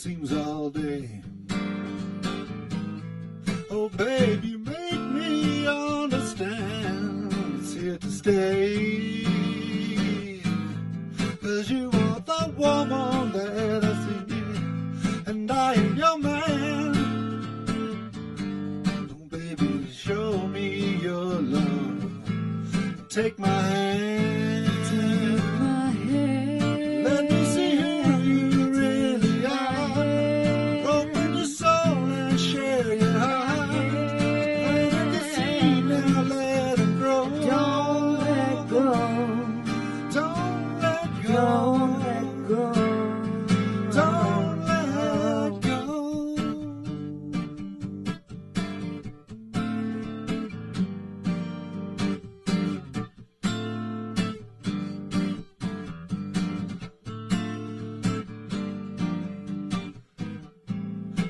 seems all day. Oh, babe, you make me understand it's here to stay. 'Cause you are the woman that I see, and I am your man. Oh, baby, show me your love. Take my hand. Take my hand. Let me see who you really are. Open your soul and share your heart. Let the seed now, let it grow. Don't let go. Don't let go. Don't let go. Don't let go.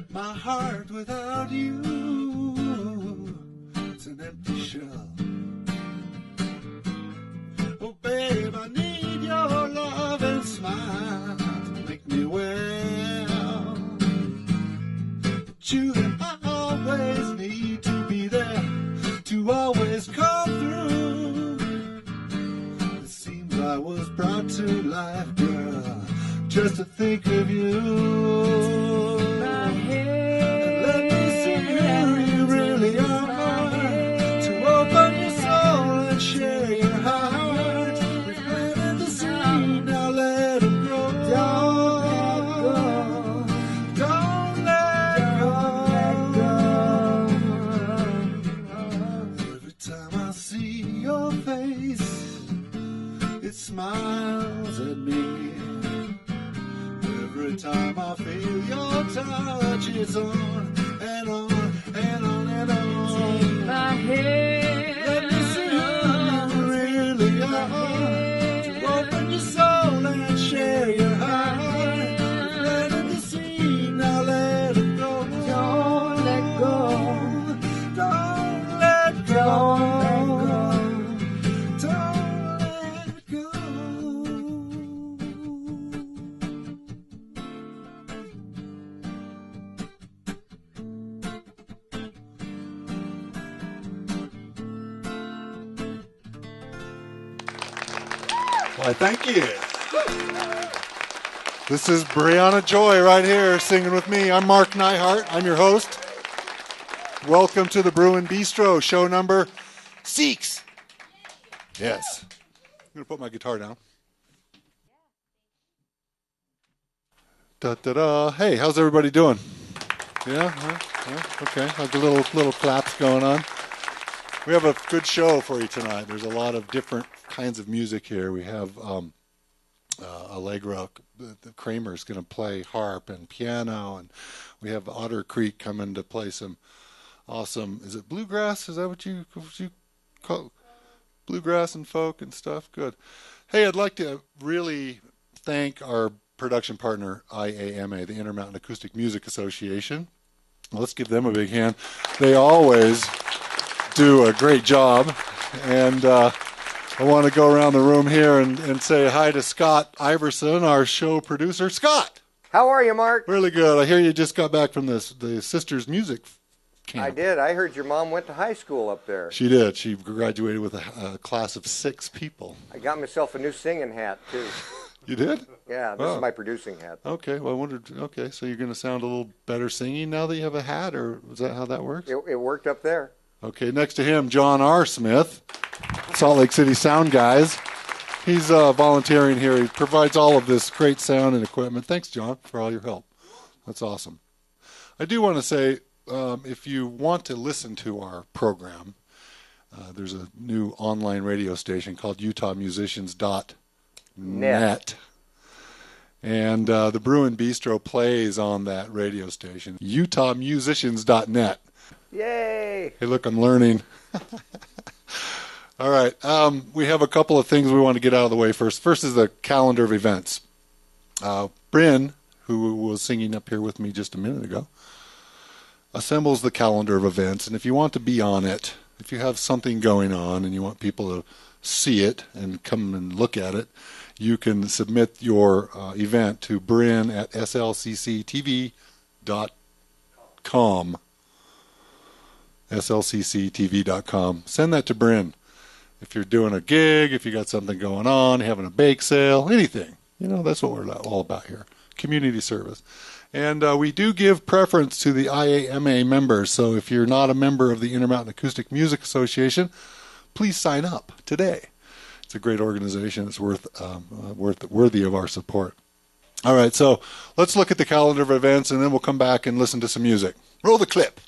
My heart without you, it's an empty shell. Oh, babe, I need your love and smile to make me well. But you, I always need to be there, to always come through. It seems I was brought to life, girl, just to think of you. Let me see who you really are, to open your soul and share your heart. We've planted the seed, now let it grow. Don't let go. Every time I see your face, it smiles at me. Every time I feel your touch, it's on and on and on and on. Take my hand. Let me see who you really are, to open your soul and share your heart. Let it be seen, now let it go. Don't let go. Don't let go. Don't let go. Why, thank you. This is Brianna Joy right here singing with me. I'm Mark Neihart. I'm your host. Welcome to the Bruin Bistro, show number 6. Yes. I'm going to put my guitar down. Da-da-da. Hey, how's everybody doing? Yeah? Okay. Like a little claps going on. We have a good show for you tonight. There's a lot of different kinds of music here. We have Allegra Cramer is going to play harp and piano, and we have Otter Creek coming to play some awesome. Is it bluegrass? Is that what you call bluegrass and folk and stuff? Good. Hey, I'd like to really thank our production partner, IAMA, the Intermountain Acoustic Music Association. Let's give them a big hand. They always do a great job, and I want to go around the room here and say hi to Scott Iverson, our show producer. Scott! How are you, Mark? Really good. I hear you just got back from the Sisters Music Camp. I did. I heard your mom went to high school up there. She did. She graduated with a class of 6 people. I got myself a new singing hat, too. You did? Yeah, this is my producing hat. Okay, well, I wondered, so you're going to sound a little better singing now that you have a hat, or is that how that works? It worked up there. Okay, next to him, John R. Smith, Salt Lake City Sound Guys. He's volunteering here. He provides all of this great sound and equipment. Thanks, John, for all your help. That's awesome. I do want to say, if you want to listen to our program, there's a new online radio station called UtahMusicians.net. And the Bruin Bistro plays on that radio station, UtahMusicians.net. Yay! Hey, look, I'm learning. All right. We have a couple of things we want to get out of the way first. First is the calendar of events. Brin, who was singing up here with me just a minute ago, assembles the calendar of events. And if you want to be on it, if you have something going on and you want people to see it and come and look at it, you can submit your event to Brin at slcctv.com. slcctv.com. Send that to Brin. If you're doing a gig, if you got something going on, having a bake sale, anything. That's what we're all about here. Community service. And we do give preference to the IAMA members. So if you're not a member of the Intermountain Acoustic Music Association, please sign up today. It's a great organization. It's worthy of our support. All right, so let's look at the calendar of events, and then we'll come back and listen to some music. Roll the clip.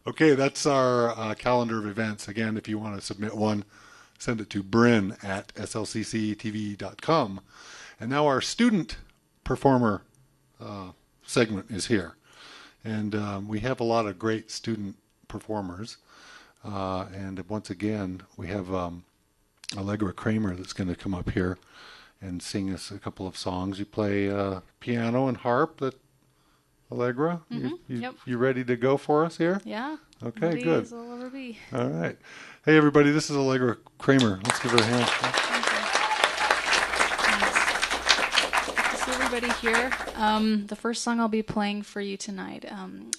Okay, that's our calendar of events. Again, if you want to submit one, send it to Brin at slcctv.com. And now our student performer segment is here. And we have a lot of great student performers. And once again, we have Allegra Cramer that's going to come up here and sing us a couple of songs. You play piano and harp. Allegra, Yep. you ready to go for us here? Yeah. Okay, Ready good. as I'll ever be. All right. Hey, everybody, this is Allegra Cramer. Let's give her a hand. Thanks. Good to see everybody here. The first song I'll be playing for you tonight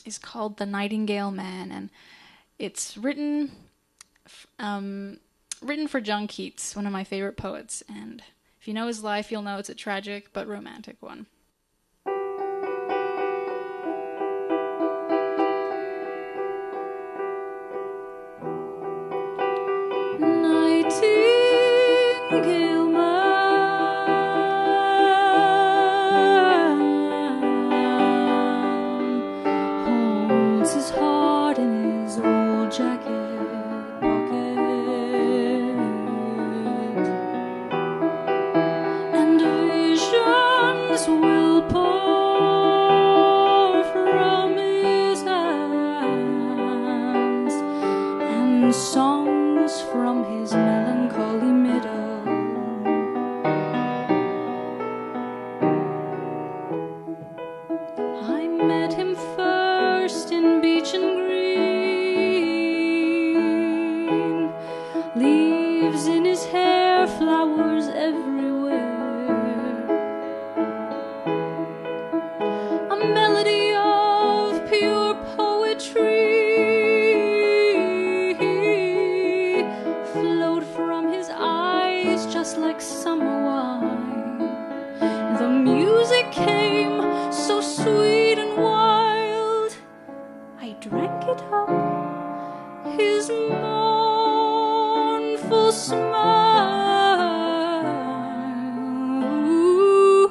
is called The Nightingale Man, and it's written for John Keats, one of my favorite poets. And if you know his life, you'll know it's a tragic but romantic one. Nightingale man holds his heart in his old jacket pocket, and visions will pour from his hands, and songs from his melancholy middle. I met him first in beech and green, leaves in his hair, flowers everywhere, a melody of pure poetry just like summer wine. The music came so sweet and wild, I drank it up, his mournful smile. Ooh,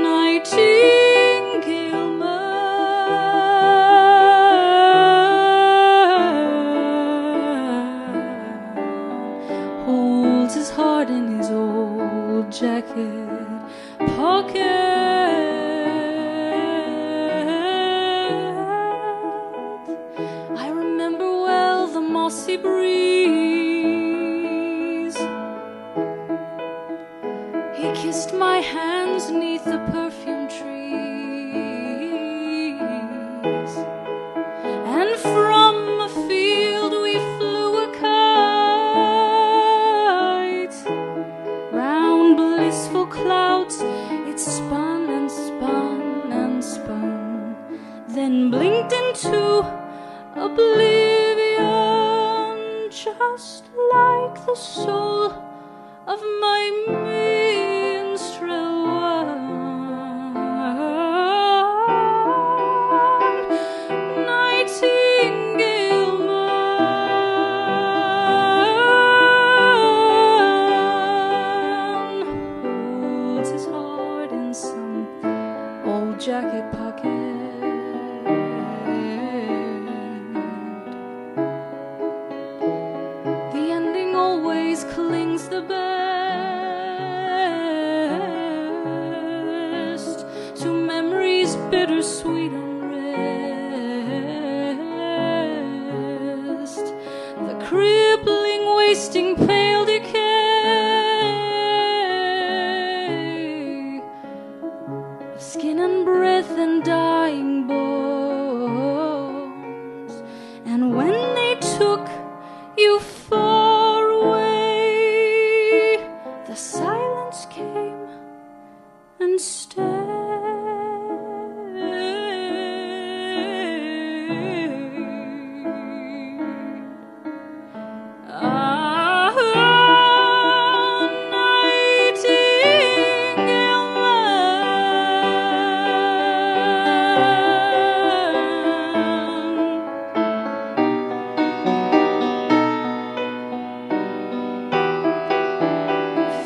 nightingale holds his heart in his old jacket pocket. I remember well the mossy breeze. He kissed And from a field we flew a kite. Round blissful clouds it spun and spun and spun, then blinked into oblivion, just like the soul of my minstrel one. Nightingale man holds his heart in some old jacket pocket. The ending always clings the best to memories bittersweet unrest. The crippling, wasting, pale decay of skin and breath and dying bones. And when they took you far away, the silence came and stayed. Ah, nightingale man.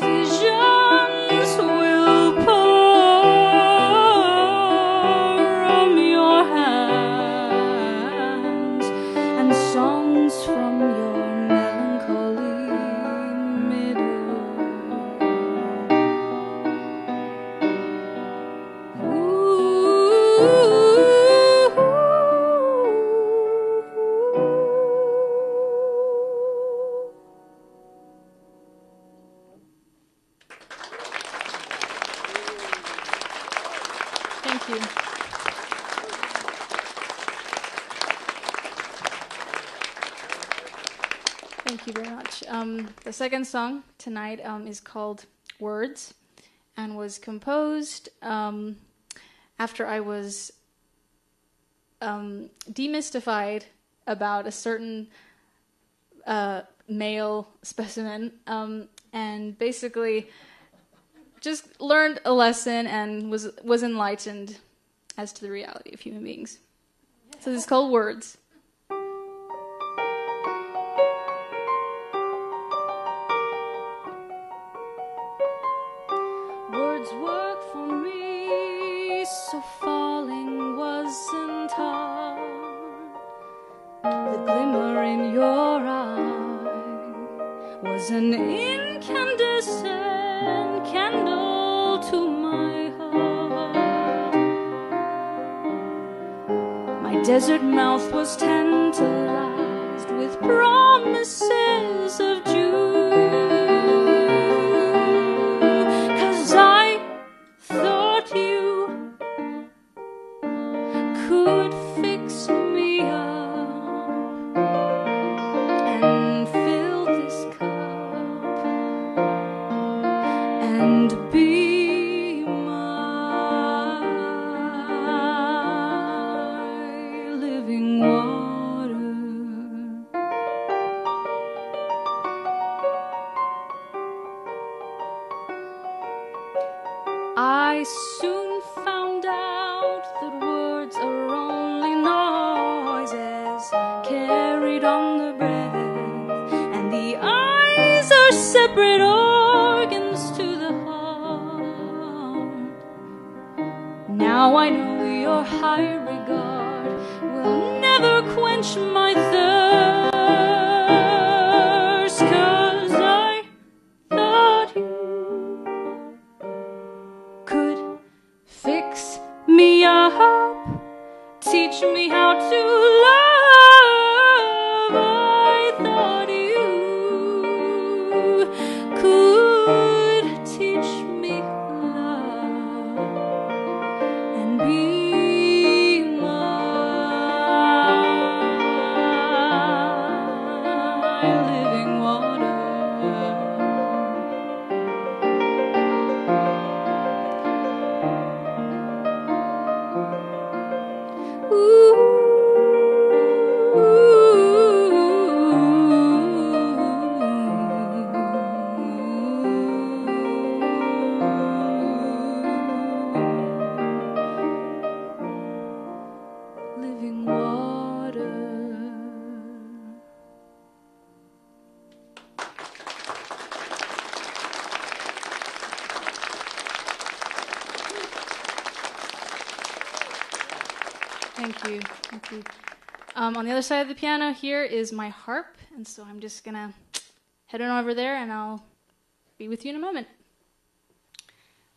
Visions will pour from your hands, and songs from your melancholy middle. Thank you. Thank you very much. The second song tonight is called Words and was composed after I was demystified about a certain male specimen and basically just learned a lesson and was enlightened as to the reality of human beings. So this is called Words. Words work for me, so falling wasn't hard. The glimmer in your eye was an incandescent candle to my heart. My desert mouth was tantalized with promises of June. 'Cause I thought you could fix me up and fill this cup and be my living water. I soon found out that words are only noises carried on the breath, and the eyes are separate organs to the heart. Now I know your high regard will never quench my thirst, 'cause I thought you could fix me up, teach me how to love. I thought you could teach me love and be my Living water. Thank you. Thank you. On the other side of the piano here is my harp, and so I'm just going to head on over there, and I'll be with you in a moment.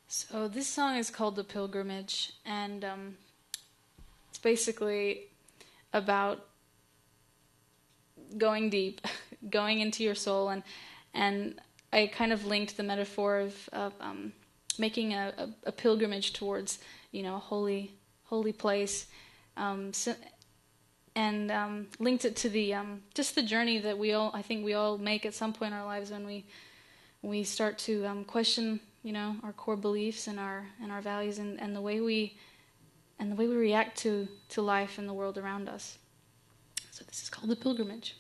So this song is called The Pilgrimage, and it's basically about going deep, going into your soul, and I kind of linked the metaphor of making a pilgrimage towards, a holy place, and linked it to the just the journey that I think we all make at some point in our lives when we start to question, our core beliefs and our values and the way we react to life and the world around us. So this is called The Pilgrimage.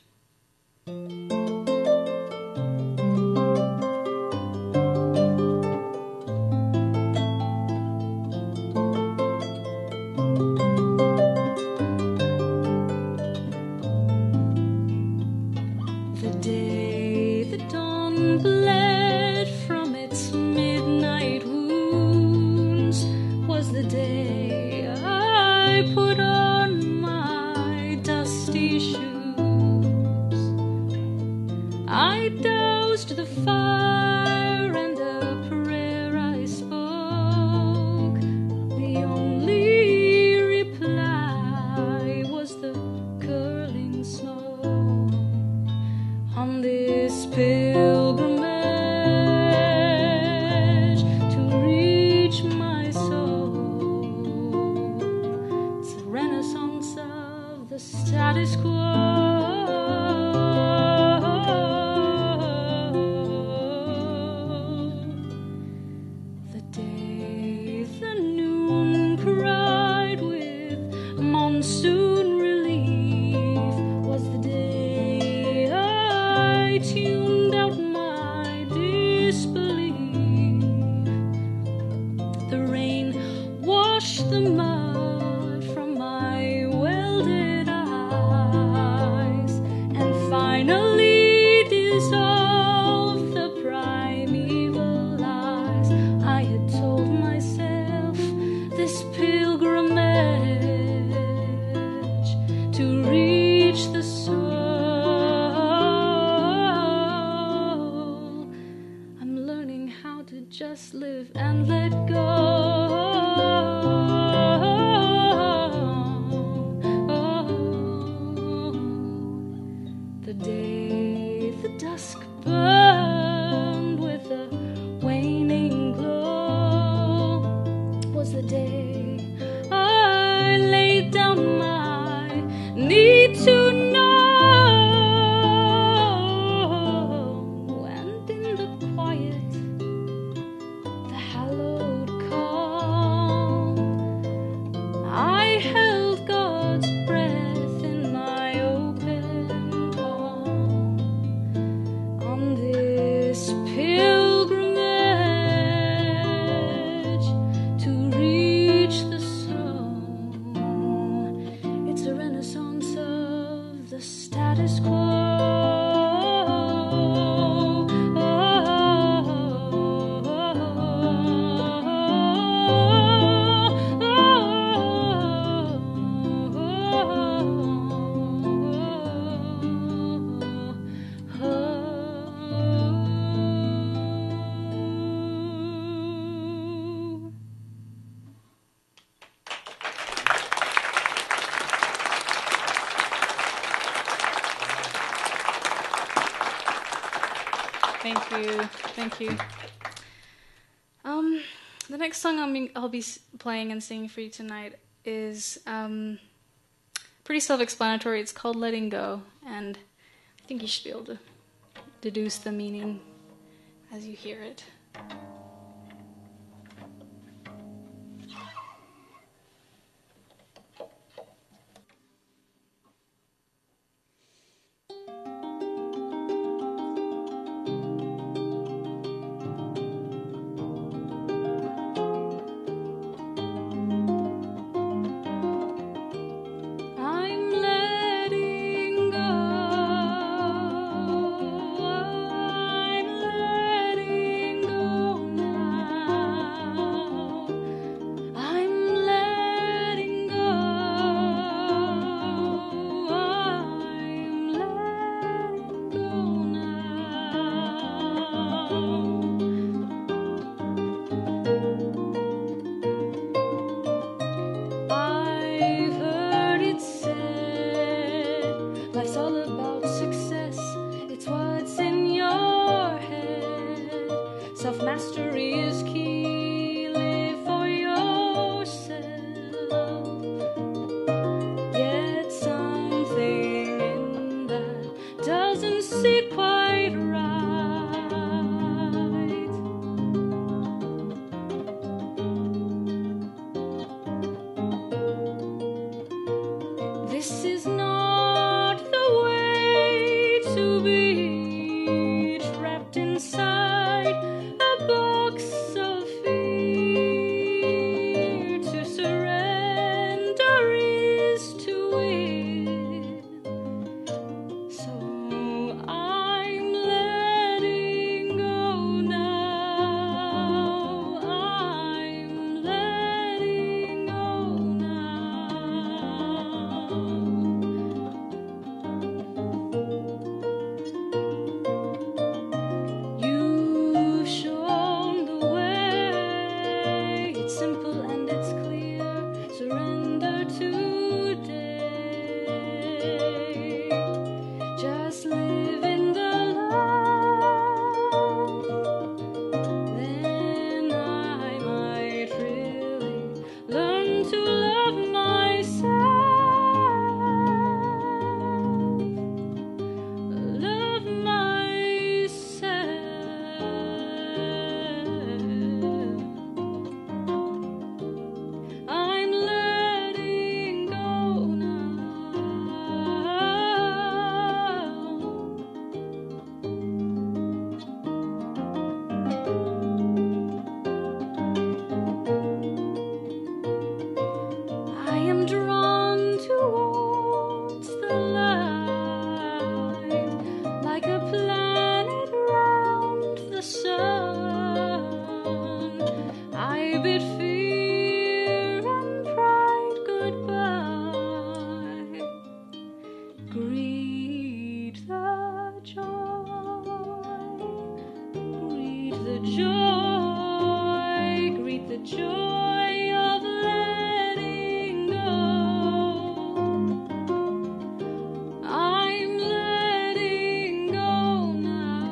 Thank you. The next song I'll be playing and singing for you tonight is pretty self-explanatory. It's called Letting Go, and I think you should be able to deduce the meaning as you hear it. This is not the way to be trapped inside a box of fear. To surrender is to win. So I'm letting go now. I'm letting go now. You've shown the way. It's simple and it's clear. Surrender today. Just live in the light. Then I might really learn to love myself. Love myself. I'm letting go now. I am drawn towards the light, like a planet round the sun. I bid fear and pride goodbye. Greet the joy, greet the joy, greet the joy of letting go. I'm letting go now.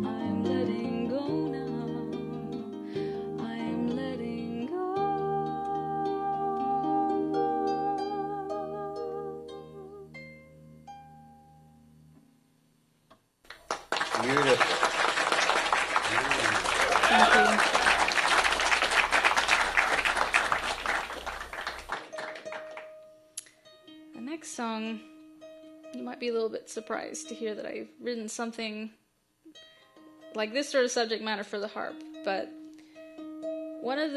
I'm letting go now. I'm letting go. Beautiful. Thank you. The next song, you might be a little bit surprised to hear that I've written something like this sort of subject matter for the harp, but one of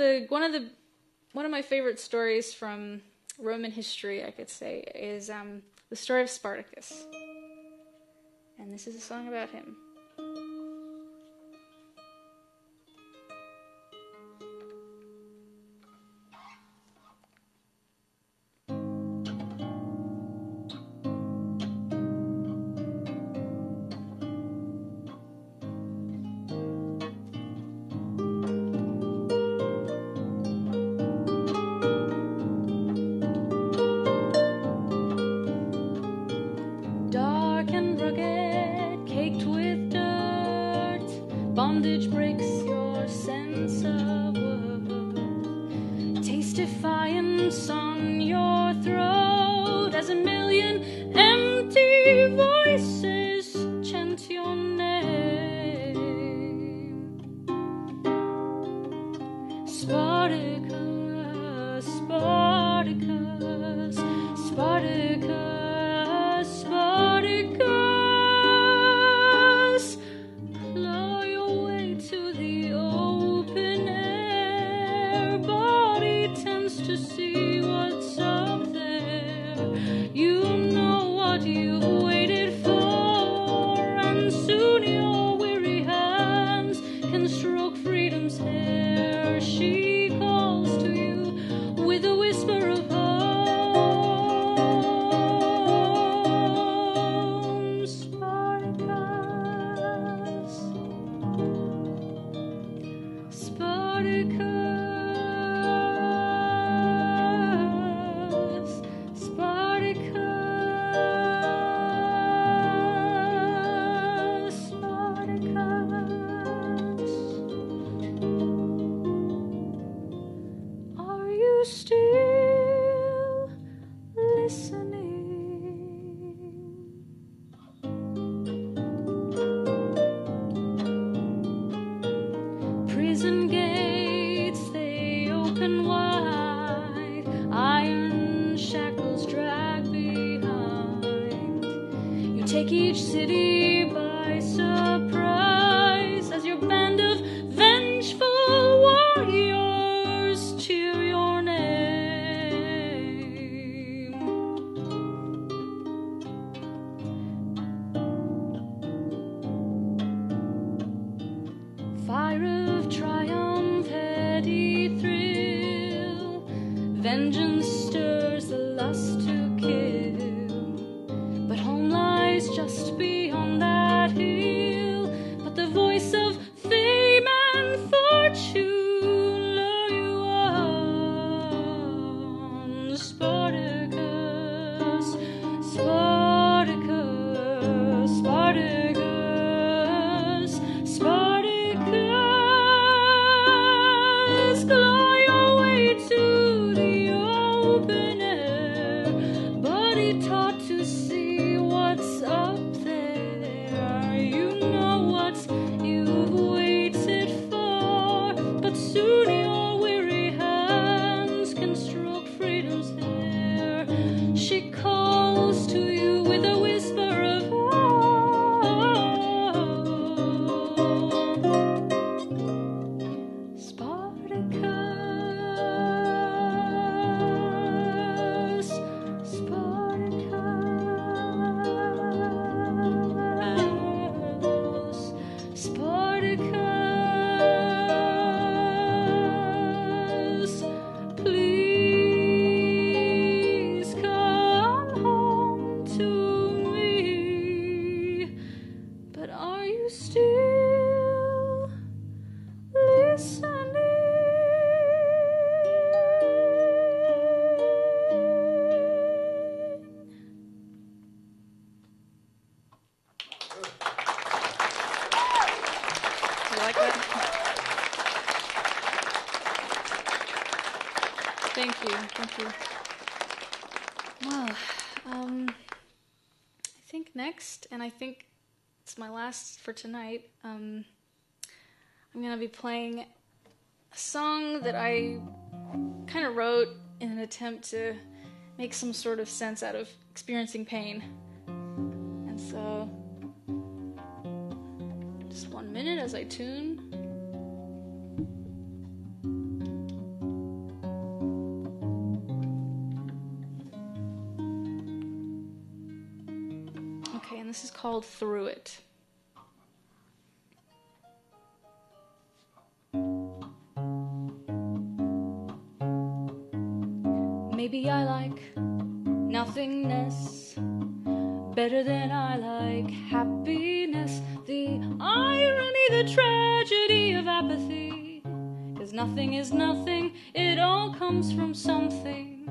my favorite stories from Roman history, I could say, is the story of Spartacus. And this is a song about him. Dark and rugged, caked with dirt, bondage breaks your sense of worth. Taste defiance on your throat as a million empty voices chant your name. Spartacus, Spartacus, Spartacus, Spartacus. Claw your way to the open air. Body tends to see what's up there. You know what you've waited for, and soon your weary hands can stroke freedom's hair. She calls to you with a whisper of home. Spartacus, Spartacus, Spartacus, Spartacus. Are you still listening? Prison gate take each city by surprise as your band of vengeful warriors cheer your name. Fire of triumph, heady thrill, vengeance stirs the lust to kill, but home lies just beyond that hill. But the voice of fame and fortune lure you on. Spartacus, Spartacus, Spartacus, Spartacus, claw your way to the open air, body taught to see what's up there. You know what you've waited for, but soon your weary hands can stroke freedom's hair. She calls to you with a whisper of hope. Spartacus, Spartacus, Spartacus, please come home to me. But are you still listening? You like that? Thank you, thank you. Well, I think next, and I think it's my last for tonight, I'm going to be playing a song that I kind of wrote in an attempt to make some sort of sense out of experiencing pain. And so, just 1 minute as I tune. Okay, and this is called Through It. Maybe I like nothingness better than I like happiness. The irony, the tragedy of apathy. 'Cause nothing is nothing, it all comes from something.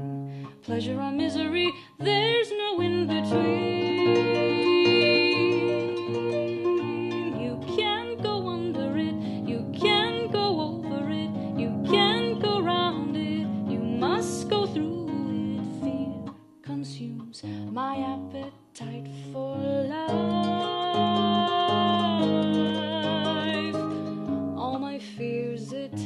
Pleasure or misery, there's no in between. You can't go under it, you can't go over it, you can't go round it, you must go through it. Fear consumes my appetite for life. All my fears it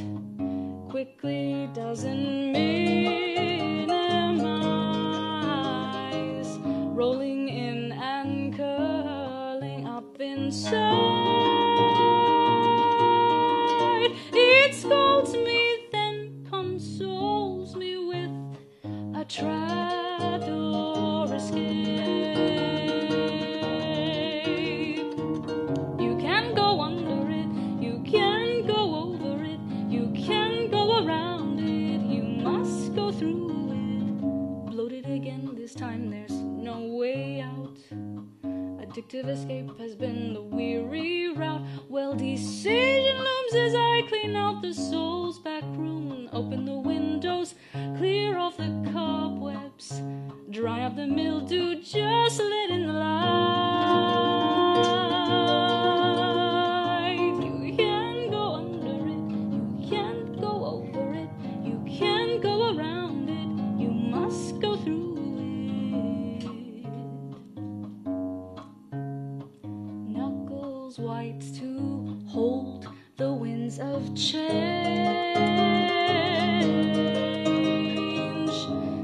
quickly doesn't minimize, rolling in and curling up inside. It scolds me, then consoles me with a trapdoor escape. You can go under it, you can go over it, you can go around it, you must go through it. Bloated again, this time there's no way out. Addictive escape has been the weary route. Well, decision looms as I clean out the soul's back room. Open the windows, clear off the cobwebs, dry up the mildew, just let in the light. You can go under it, you can't go over it, you can't go around it, you must go through it. Knuckles white to hold the winds of change.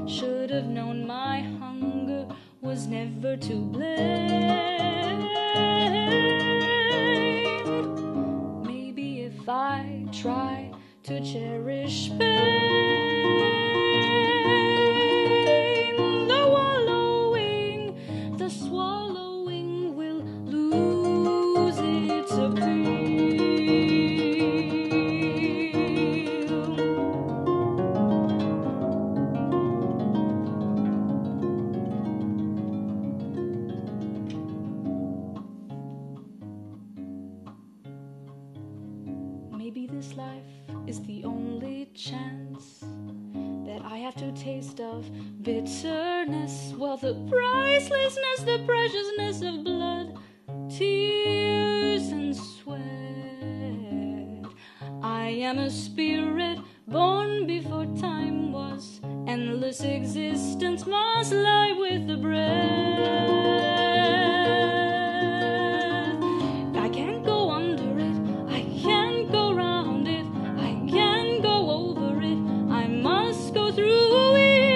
Should have known my hunger was never to blame. to cherish pain. The wallowing, the swallowing will lose its appeal. Maybe this life is the only chance that I have to taste of bitterness. Well, the pricelessness, the preciousness of blood, tears and sweat. I am a spirit born before time was. Endless existence must lie with the breath. I can't go under it, I can't go round it, I can't go over it, I must go through it.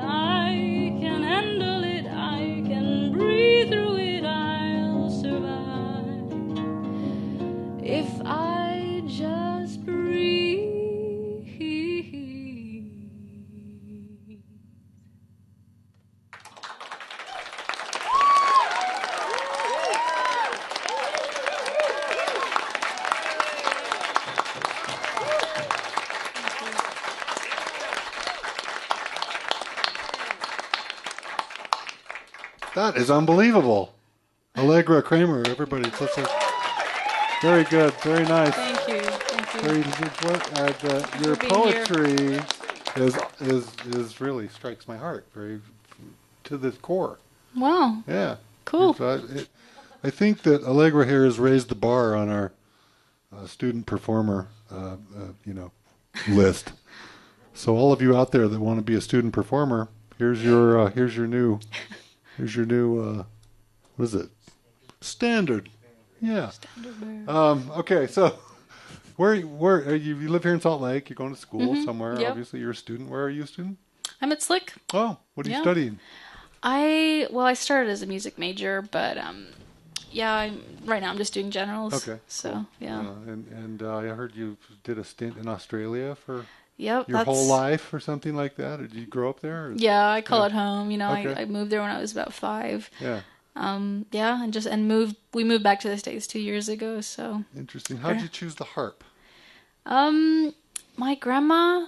I can handle it, I can breathe through it, I'll survive if I just breathe. That is unbelievable. Allegra Cramer, everybody. Very good. Very nice. Thank you. Thank you. Your for being here. poetry is really strikes my heart very to the core. Wow. Yeah. Cool. I think that Allegra here has raised the bar on our student performer, list. So all of you out there that want to be a student performer, here's your new what is it? Standard. Yeah. Okay, so where you live here in Salt Lake? You're going to school somewhere. Yep. Obviously, you're a student. Where are you a student? I'm at Slick. Oh, what are you Yeah. studying? I started as a music major, but right now I'm just doing generals. Okay. So Cool. yeah. And I heard you did a stint in Australia for Yep. your whole life or something like that. Or did you grow up there? Or? Yeah, I call it home. Okay. I moved there when I was about 5. Yeah. We moved back to the States 2 years ago. So Interesting. How did you choose the harp? my grandma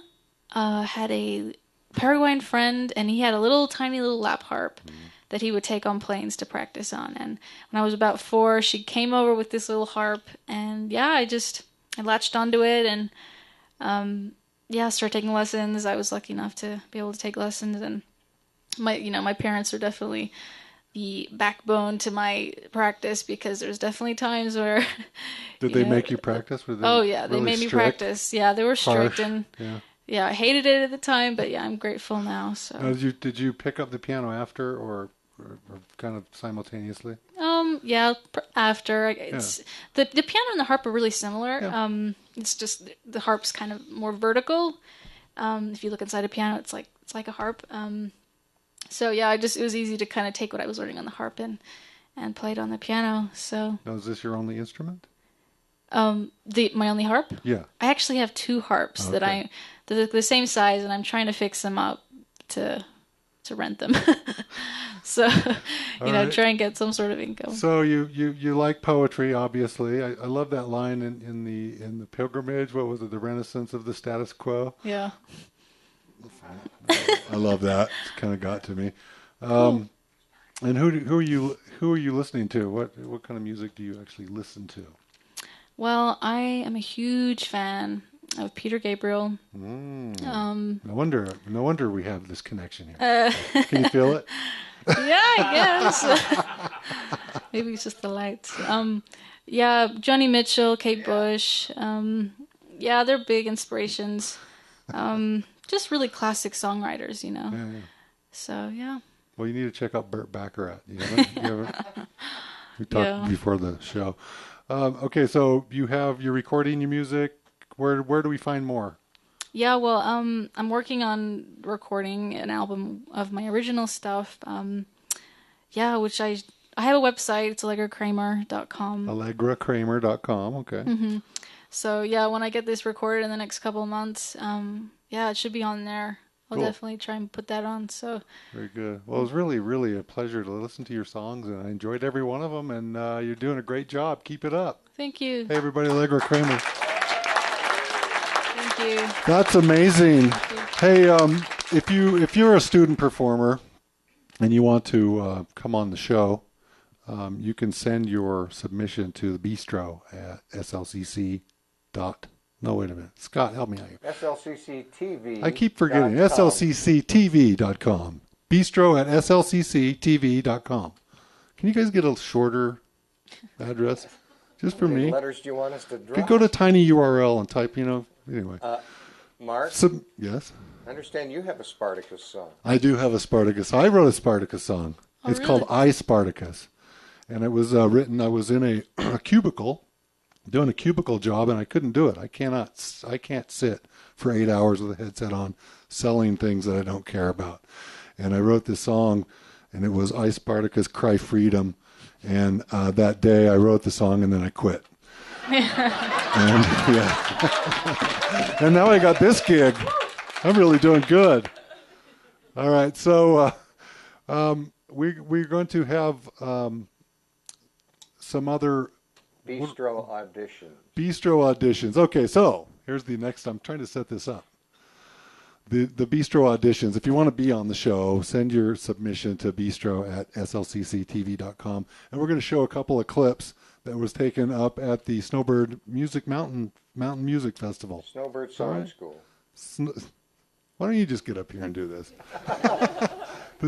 had a Paraguayan friend, and he had a tiny little lap harp that he would take on planes to practice on. And when I was about 4, she came over with this little harp, and I latched onto it, and started taking lessons. I was lucky enough to be able to take lessons, and my parents are definitely the backbone to my practice, because there's definitely times where Did they make you practice? Were they they really made me strict? practice. Yeah, they were strict, Harsh? and Yeah. I hated it at the time, but I'm grateful now. So Now, did you pick up the piano after or kind of simultaneously? after it's the piano and the harp are really similar. Yeah. It's just the harp's kind of more vertical. If you look inside a piano, it's like a harp. It was easy to kind of take what I was learning on the harp and play it on the piano. So Now, is this your only instrument? my only harp? Yeah. I actually have 2 harps that they're the same size, and I'm trying to fix them up to rent them. So, right. try and get some sort of income. So you like poetry, obviously. I love that line in the Pilgrimage. What was it? The Renaissance of the Status Quo. Yeah. I love that. It's kind of got to me. And who are you listening to? What kind of music do you actually listen to? Well, I am a huge fan of Peter Gabriel. No wonder we have this connection here. Can you feel it? Yeah, I guess. Maybe it's just the lights. Johnny Mitchell, Kate Bush. They're big inspirations. Just really classic songwriters, Yeah. So, yeah. Well, you need to check out Burt Bacharach. We talked before the show. Okay, so you're recording your music. Where do we find more? Yeah, well, I'm working on recording an album of my original stuff. yeah, which I have a website. It's allegracramer.com. AllegraCramer.com. Okay. So yeah, when I get this recorded in the next couple of months, yeah, it should be on there. I'll Cool. definitely try and put that on. So Very good. Well, it was really, really a pleasure to listen to your songs, and I enjoyed every one of them, and you're doing a great job. Keep it up. thank you. Hey, everybody, Allegra Cramer. Thank you. That's amazing. Hey, if you're a student performer and you want to come on the show, you can send your submission to the bistro at slcc. No, wait a minute. Scott, help me out here. SLCCTV. I keep forgetting. slcctv.com. Bistro at slcctv.com. Can you guys get a shorter address? Just for me. What letters do you want us to draw? Could go to tiny URL and type, anyway. Mark, Yes? I understand you have a Spartacus song. I do have a Spartacus. I wrote a Spartacus song. Oh, It's really? called I Spartacus. And it was written, I was in a cubicle, doing a cubicle job, and I couldn't do it. I can't sit for 8 hours with a headset on selling things that I don't care about. And I wrote this song, and it was I Spartacus Cry Freedom. And that day I wrote the song, and then I quit. And and now I got this gig. I'm really doing good. All right, so we're going to have some other Bistro auditions. Okay, so here's the next. I'm trying to set this up. The bistro auditions. If you want to be on the show, send your submission to bistro at slcctv.com, and we're going to show a couple of clips that was taken up at the Snowbird Mountain Music Festival. Snowbird Song School. Why don't you just get up here and do this? The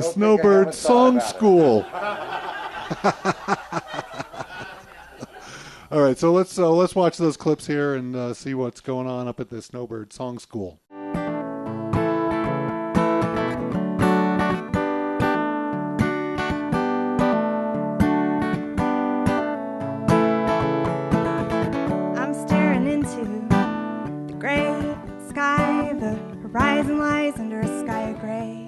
Don't Snowbird think I haven't thought Song about School. All right, so let's watch those clips here and see what's going on up at the Snowbird Song School. I'm staring into the gray sky. The horizon lies under a sky of gray.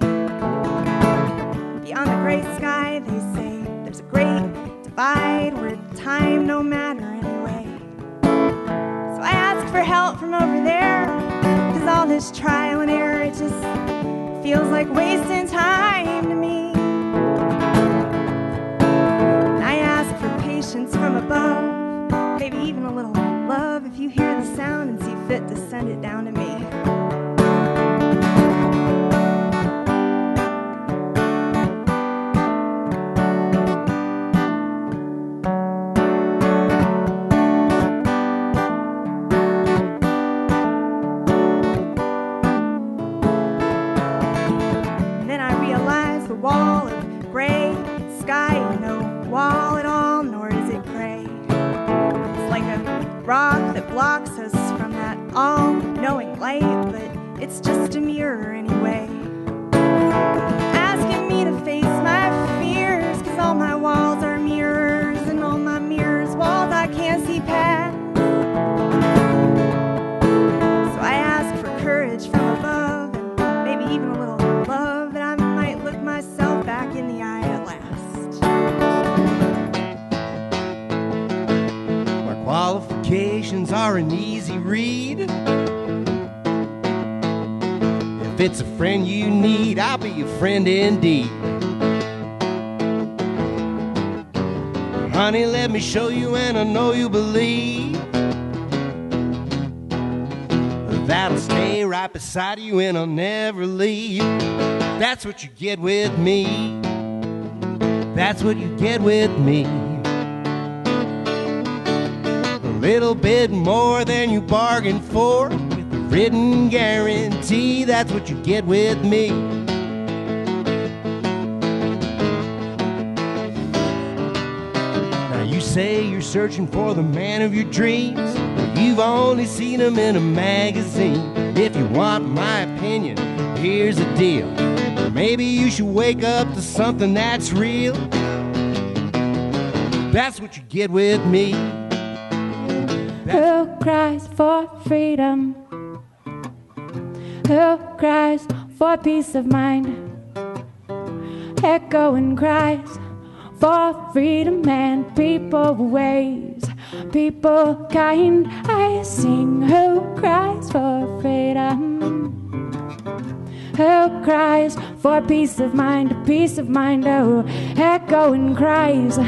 Beyond the gray sky, they say there's a great divide where time no matter anyway. So I asked for help from over there, 'cause all this trial and error, it just feels like wasting time to me. And I ask for patience from above, maybe even a little love if you hear the sound and see fit to send it down to me. And then I realize the wall of gray sky, no wall at all, nor is it gray. It's like a rock that blocks us from that all-knowing light, but it's just a mirror anyway. Asking me to face my fears, 'cause all my walls are mirrors, and all my mirrors walls I can't see past. So I ask for courage from above, and maybe even a little love, that I might look myself back in the eye at last. My qualifications are an easy read. If it's a friend you need, I'll be your friend indeed. Honey, let me show you, and I know you believe that I'll stay right beside you and I'll never leave. That's what you get with me. That's what you get with me. A little bit more than you bargained for, with a written guarantee. That's what you get with me. Now you say you're searching for the man of your dreams, but you've only seen him in a magazine. If you want my opinion, here's the deal. Maybe you should wake up to something that's real. That's what you get with me. Who cries for freedom? Who cries for peace of mind? Echoing cries for freedom and people ways, people kind. I sing who cries for freedom, who cries for peace of mind, oh, echoing cries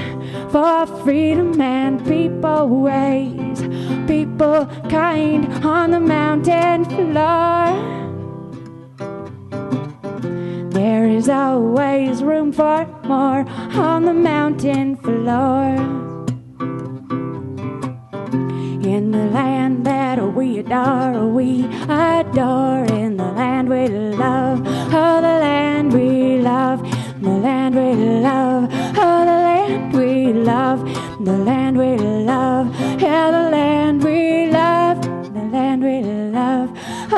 for freedom and people ways, people kind on the mountain floor. There is always room for more on the mountain floor. In the land that we adore, in the land we love, oh, the land we love, the land we love, oh, the land we love, the land we love, yeah, the land we love, the land we love, oh, the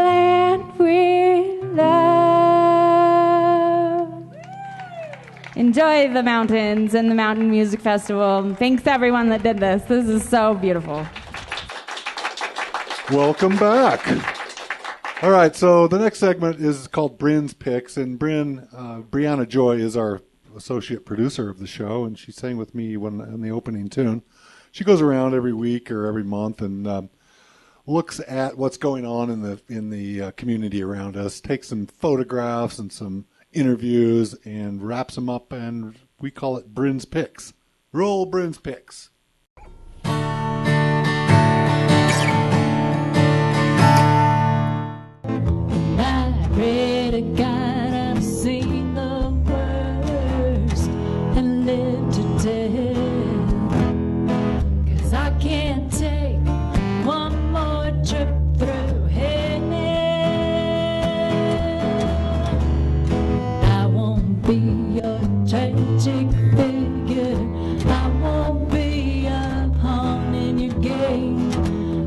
land we love. Enjoy the mountains and the Mountain Music Festival. Thanks to everyone that did this. This is so beautiful. Welcome back. All right, so the next segment is called Brin's Picks, and Brianna Joy is our associate producer of the show, and she sang with me on the opening tune. She goes around every week or every month and looks at what's going on in the community around us, takes some photographs and some interviews and wraps them up, and we call it Brin's Picks. Roll Brin's Picks. I pray to God I've seen the worst and lived to tell, 'cause I can't take one more trip through hell. I won't be your tragic figure, I won't be a pawn in your game.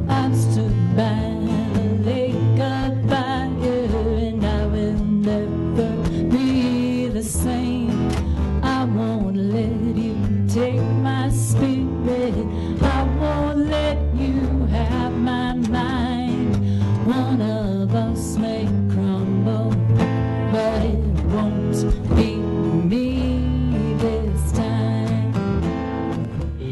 I've stood by the lake of fire and I will never be the same. I won't let you take my spirit, I won't let you have my mind. One of us may crumble, but it won't be me this time.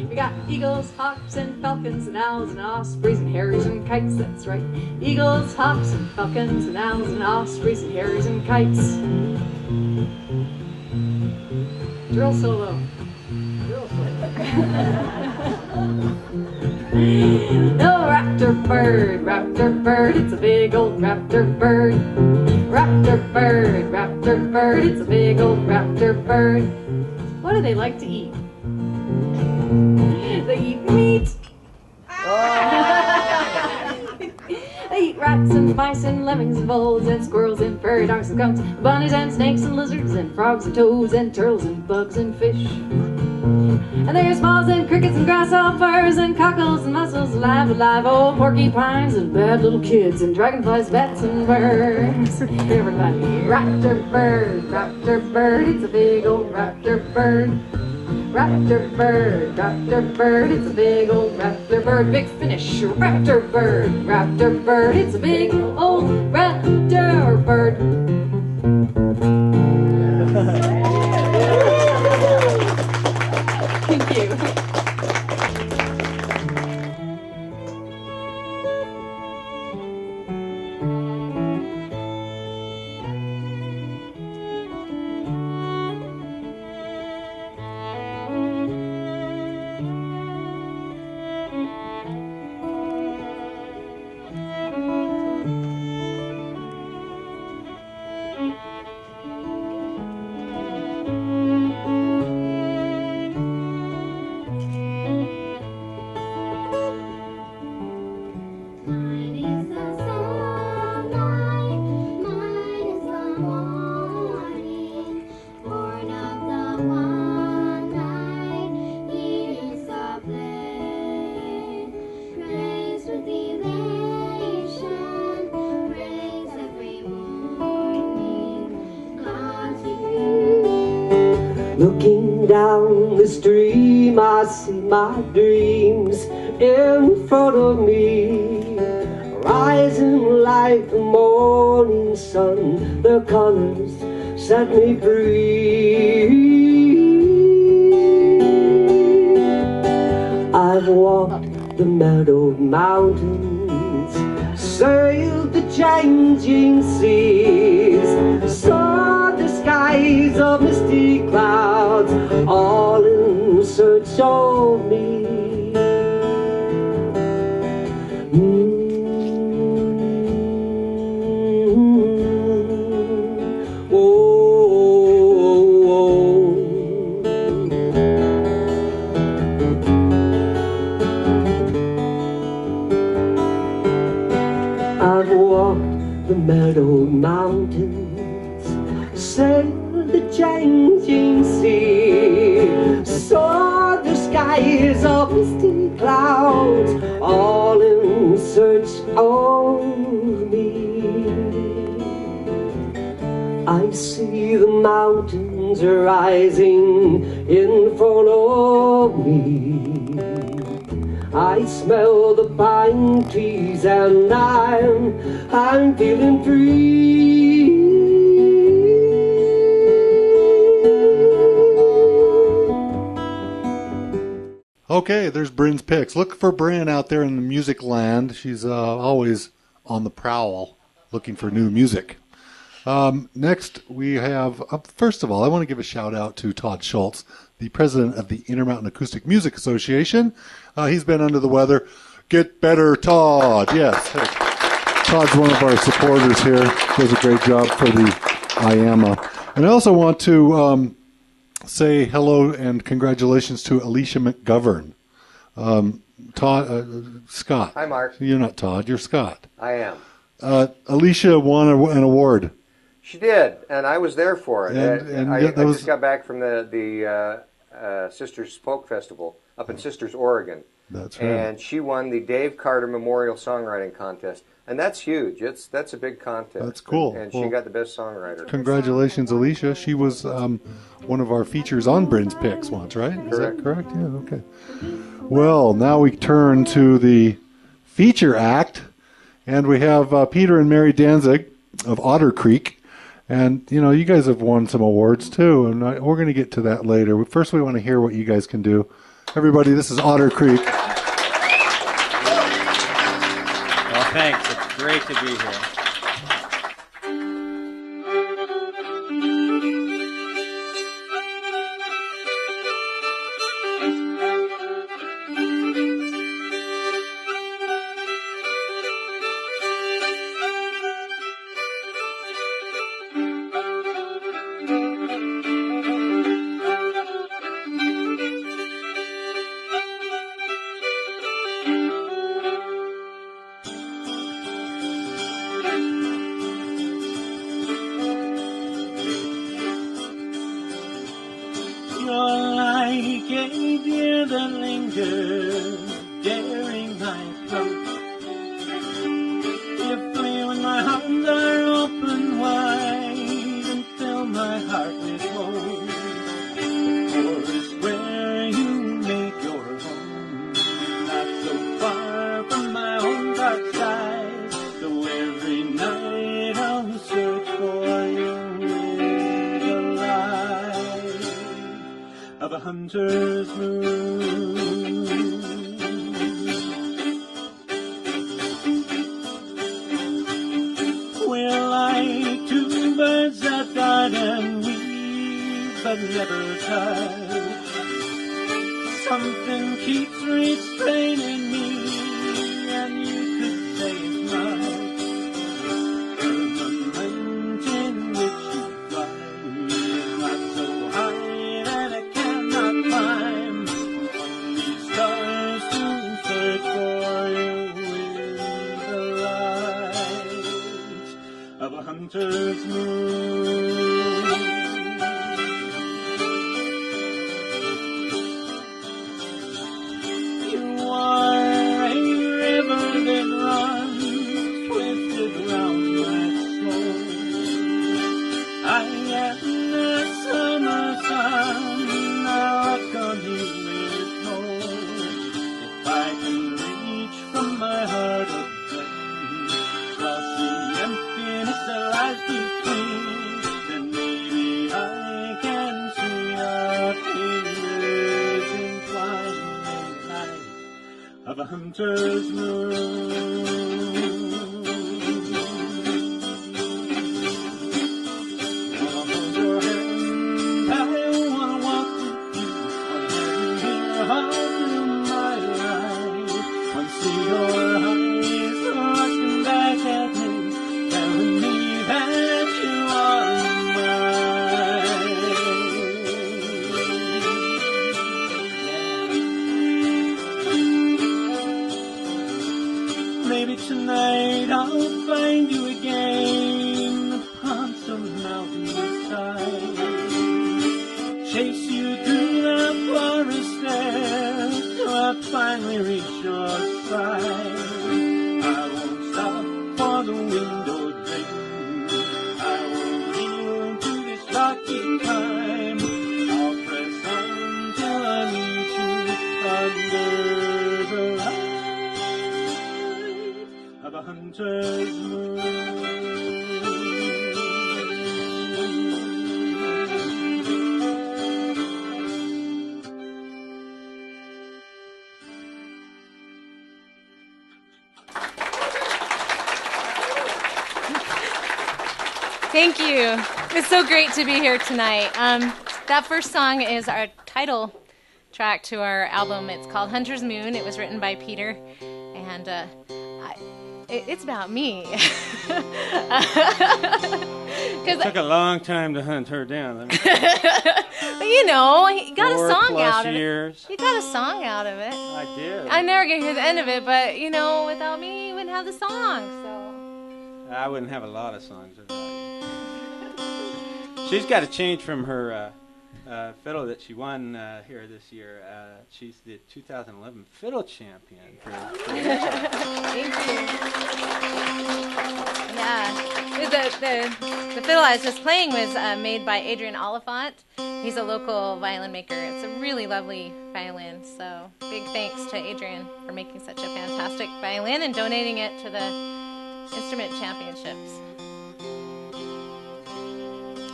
We got eagles, hawks, and falcons, and owls, and ospreys, and hares, and kites, that's right. Eagles, hawks, and falcons, and owls, and ospreys, and hares, and kites. Drill solo. Drill solo. No, raptor bird, it's a big old raptor bird. Raptor bird, it's a big old raptor bird. What do they like to eat? They eat meat. They eat rats and mice and lemmings and voles and squirrels and prairie dogs and cones, bunnies and snakes and lizards and frogs and toads and turtles and bugs and fish. And there's moths and crickets and grasshoppers and cockles and mussels, alive, old porcupines and bad little kids and dragonflies, bats and birds. Everybody, raptor bird, it's a big old raptor bird. Raptor bird, it's a big old raptor bird. Big finish, raptor bird, it's a big old raptor bird. Thank you. Looking down the stream, I see my dreams in front of me, rising like the morning sun. The colors set me free. I've walked the meadowed mountains, sailed the changing seas, saw the skies of misty clouds, all in search of me. I've walked the meadowed mountains, sailed the changing sea, saw the skies of misty clouds, all in search of me. I see the mountains rising in front of me. I smell the pine trees and I'm feeling free. Okay, there's Brin's picks. Look for Brin out there in the music land. She's always on the prowl looking for new music. Next, we have, first of all, I want to give a shout out to Todd Schultz, the president of the Intermountain Acoustic Music Association. He's been under the weather. Get better, Todd. Yes. Hey. Todd's one of our supporters here. Does a great job for the IAMA. And I also want to say hello and congratulations to Alicia McGovern. Scott. Hi, Mark. You're not Todd. You're Scott. I am. Alicia won an award. She did, and I was there for it. I just got back from the Sisters Folk Festival up in Sisters, Oregon. That's right. And she won the Dave Carter Memorial Songwriting Contest. And that's huge. That's a big contest. That's cool. And she got the best songwriter. Congratulations, Alicia. She was one of our features on Brin's Picks once, right? Is that correct? Yeah, okay. Well, now we turn to the feature act. And we have Peter and Mary Danzig of Otter Creek. And, you know, you guys have won some awards, too. And we're going to get to that later. First, we want to hear what you guys can do. Everybody, this is Otter Creek. Well, thanks. It's great to be here. You are a river that of a hunter's moon. Wanna hold your hand, I wanna walk with you. Wanna hear your heart through my life. Wanna see your eyes looking back at me, telling me that you are mine. Maybe tonight I'll find you again upon some mountainside. Chase you through the forest there till I finally reach your side. I won't stop for the window drink. I won't yield to this rocky climb. I'll press on till I meet you under the light of a hunter's moon. Thank you. It's so great to be here tonight. That first song is our title track to our album. It's called Hunter's Moon. It was written by Peter, and it's about me. It took a long time to hunt her down. But you know, he got a song out of years. it. He got a song out of it. I did. I'm never going to hear the end of it, but you know, without me, you wouldn't have the song. So I wouldn't have a lot of songs without you. She's got a change from her fiddle that she won here this year. She's the 2011 fiddle champion. Thank you. Yeah, the fiddle I was just playing was made by Adrian Oliphant. He's a local violin maker. It's a really lovely violin. So big thanks to Adrian for making such a fantastic violin and donating it to the Instrument Championships.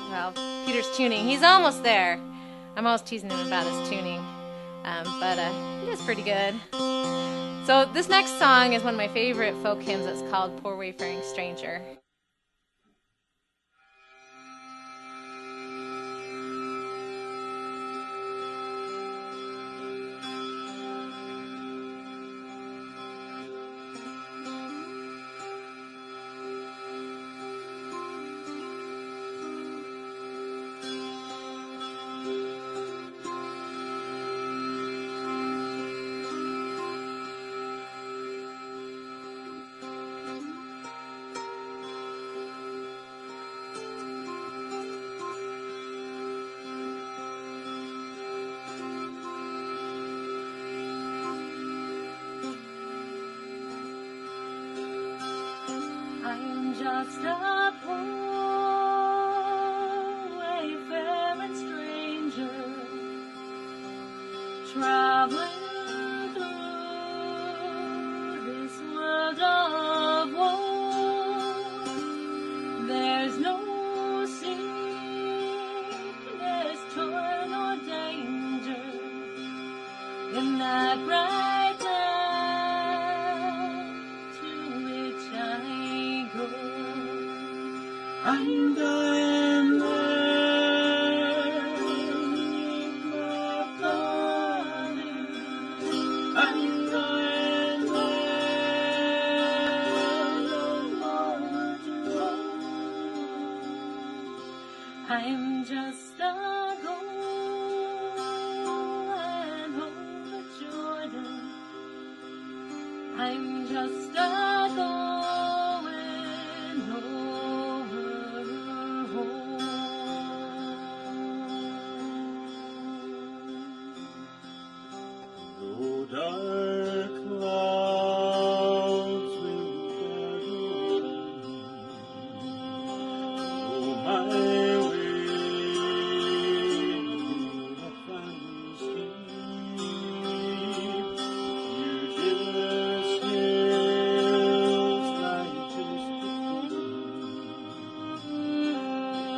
Well, Peter's tuning. He's almost there. I'm always teasing him about his tuning. But he does pretty good. So this next song is one of my favorite folk hymns. It's called Poor Wayfaring Stranger. Just a poor wayfaring stranger, traveling through this world of woe. There's no sickness, toil, or danger in that bright land to which I go. I'm going there with my darling. I'm going there, no more to roam. I'm just a going over Jordan. I'm just a going over home. Though dark clouds will gather, though my way will find steep, you just hills like just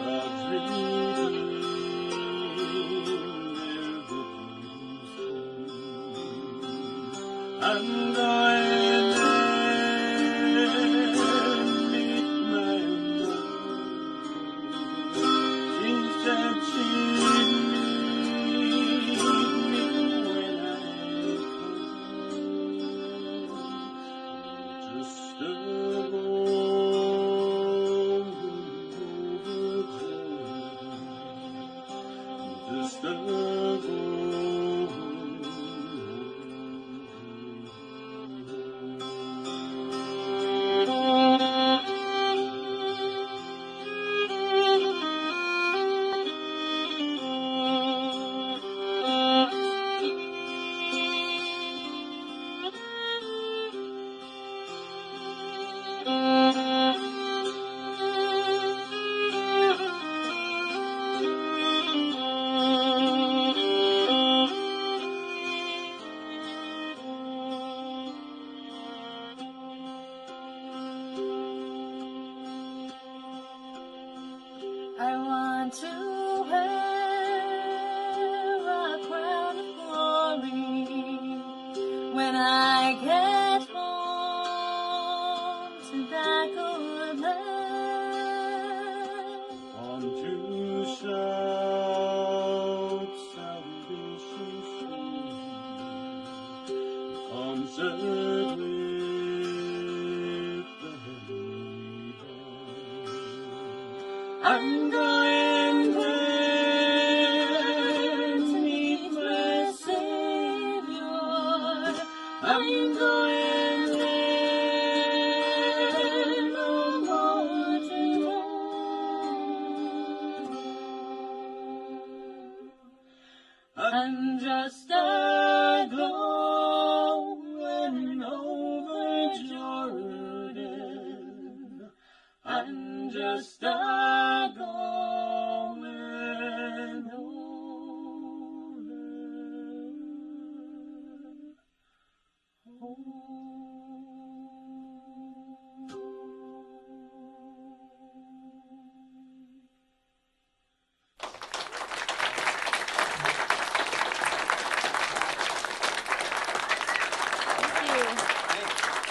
God's redeemed their good news. I'm going there, meet my love. She said she'd meet me when I come. Just a moment over there. Just a I want to wear a crown of glory when I get home to that good land. on to shout salvation song, concert with the heavenly band. I'm going there to meet my Savior. I'm going there no more to roam. I'm just a going over Jordan. I'm just a going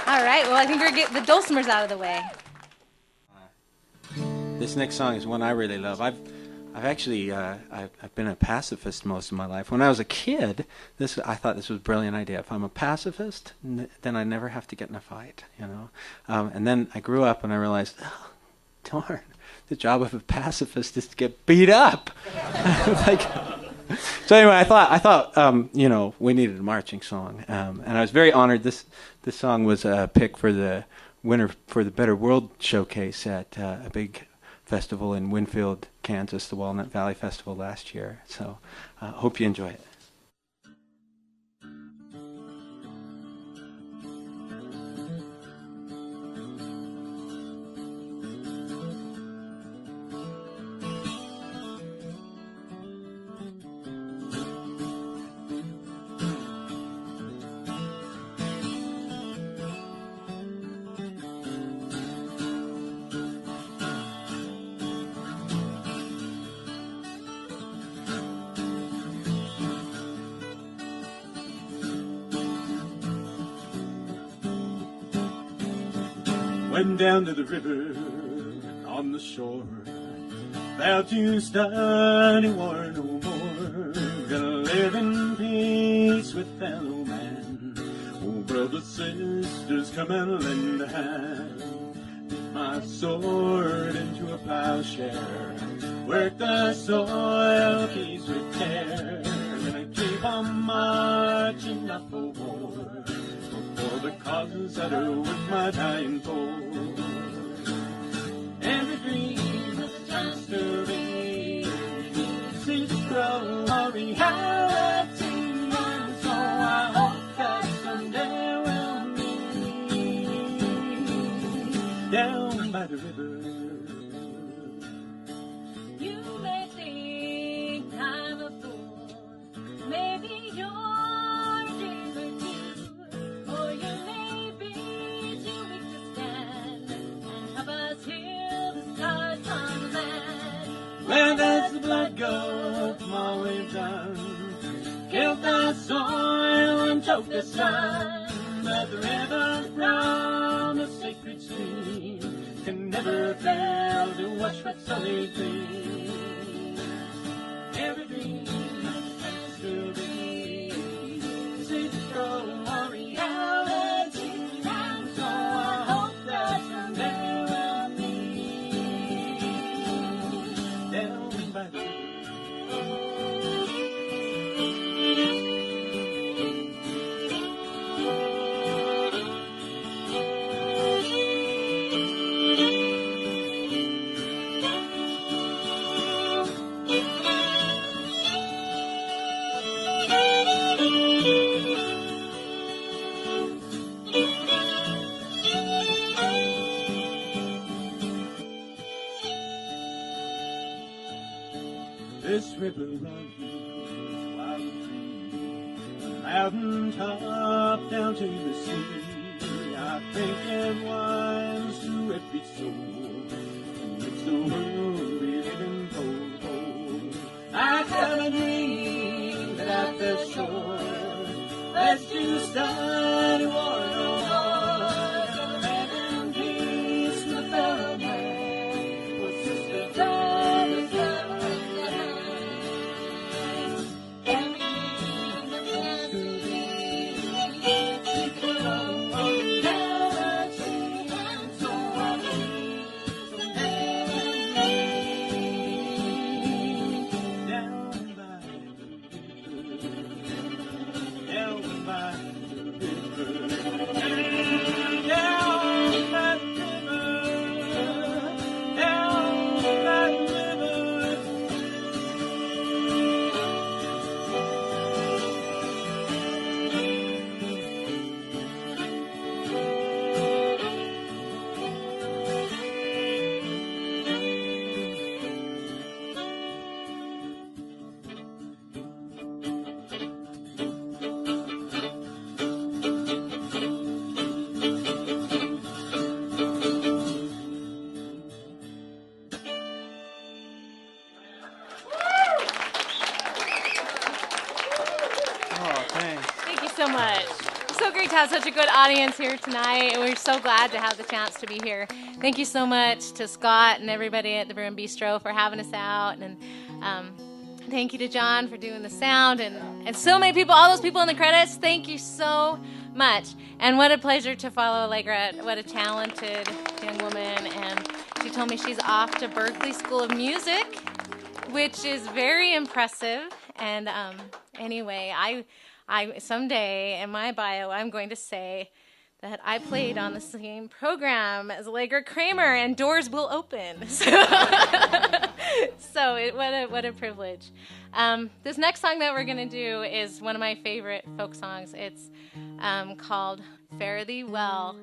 All right, well, I think we're getting the dulcimers out of the way. This next song is one I really love. I've actually I've been a pacifist most of my life. When I was a kid, I thought this was a brilliant idea. If I'm a pacifist, then I never have to get in a fight, you know. And then I grew up and I realized, oh, darn, the job of a pacifist is to get beat up. So anyway, I thought you know, we needed a marching song, and I was very honored. This song was picked for the winner for the Better World Showcase at a big festival in Winfield, Kansas, the Walnut Valley Festival last year. So hope you enjoy it. Went down to the river on the shore, vowed to study war no more, gonna live in peace with fellow man. Oh, brothers, sisters, come and lend a hand. Dip my sword into a plowshare, work the soil, peace with care. Gonna keep on marching up for war, for the causes that are worth my dying for. Every dream has a chance to be, see the glory, reality, and so I hope that someday we'll meet down by the river. You may think I'm a fool, maybe you're a dreamer too, or you may be too weak to stand and help us heal the scars on the land. Where does the blood go from all we've done? Killed the soil and choked the sun. but the river from a sacred stream can never fail to watch what's on a dream. Every dream has to be seems to grow a reality, and so I hope that someday we'll meet. Down by the this river runs wild and free, from mountain top down to the sea. I think it winds to every soul, and makes the world we live in whole. I have a dream that at the shore, let's just die to war no more. Gonna live in peace with a fellow man, with sister brothers love. To have such a good audience here tonight, and we're so glad to have the chance to be here. Thank you so much to Scott and everybody at the Bruin Bistro for having us out, and thank you to John for doing the sound, and so many people, all those people in the credits. Thank you so much, and what a pleasure to follow Allegra. What a talented young woman, and she told me she's off to Berklee School of Music, which is very impressive. And anyway, I someday in my bio, I'm going to say that I played on the same program as Allegra Cramer, and doors will open. So what a privilege. This next song that we're going to do is one of my favorite folk songs. It's called Fare Thee Well,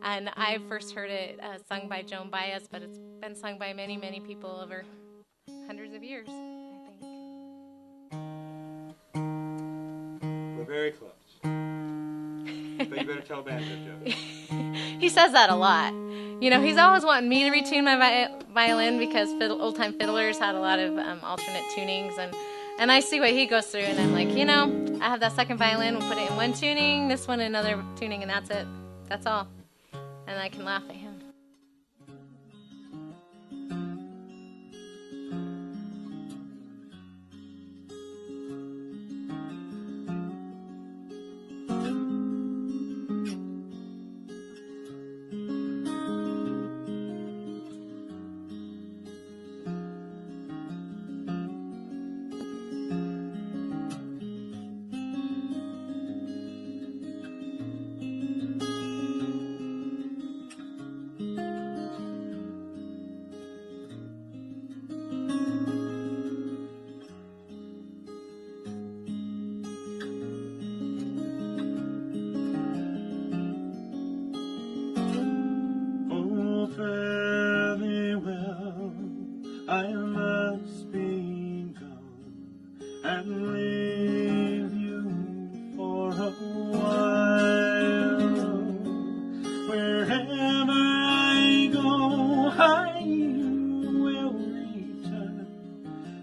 and I first heard it sung by Joan Baez, but it's been sung by many, many people over hundreds of years, I think. We're very close. But you better tell Banjo Joe. He says that a lot. You know, he's always wanting me to retune my violin because old-time fiddlers had a lot of alternate tunings, and I see what he goes through, and I'm like, you know, I have that second violin, we'll put it in one tuning, this one in another tuning, and that's it. That's all. And I can laugh at him.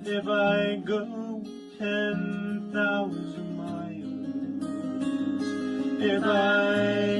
If I go 10,000 miles, if I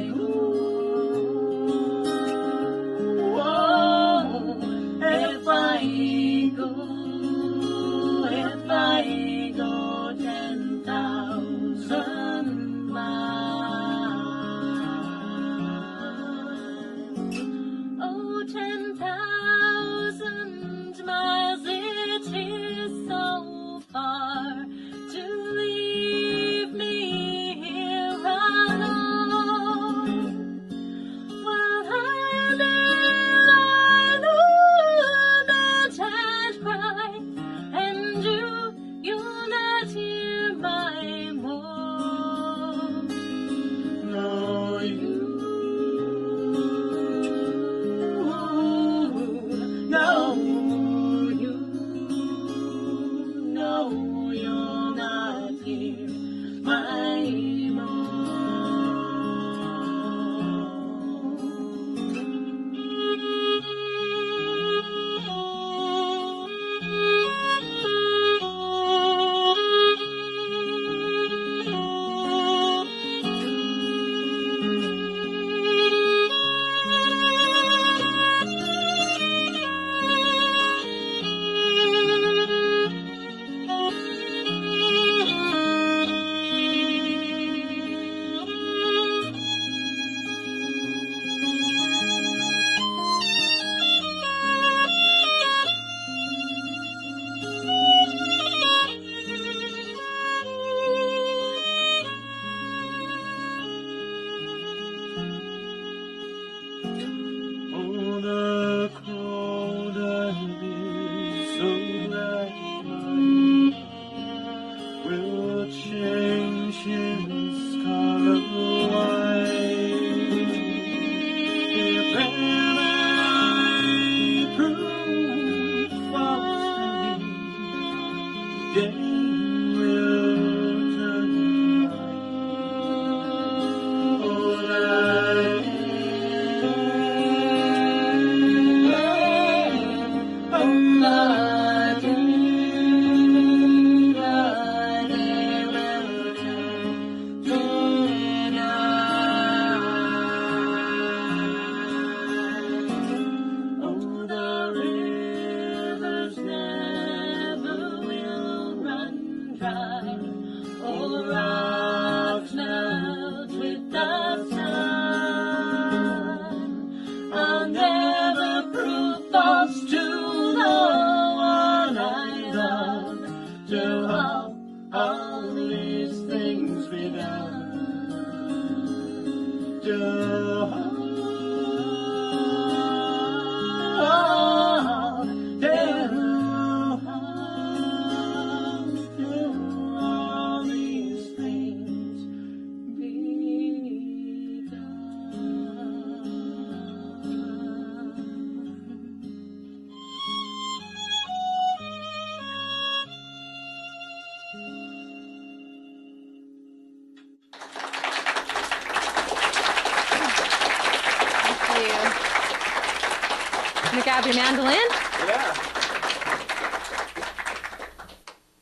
Grab your mandolin? Yeah.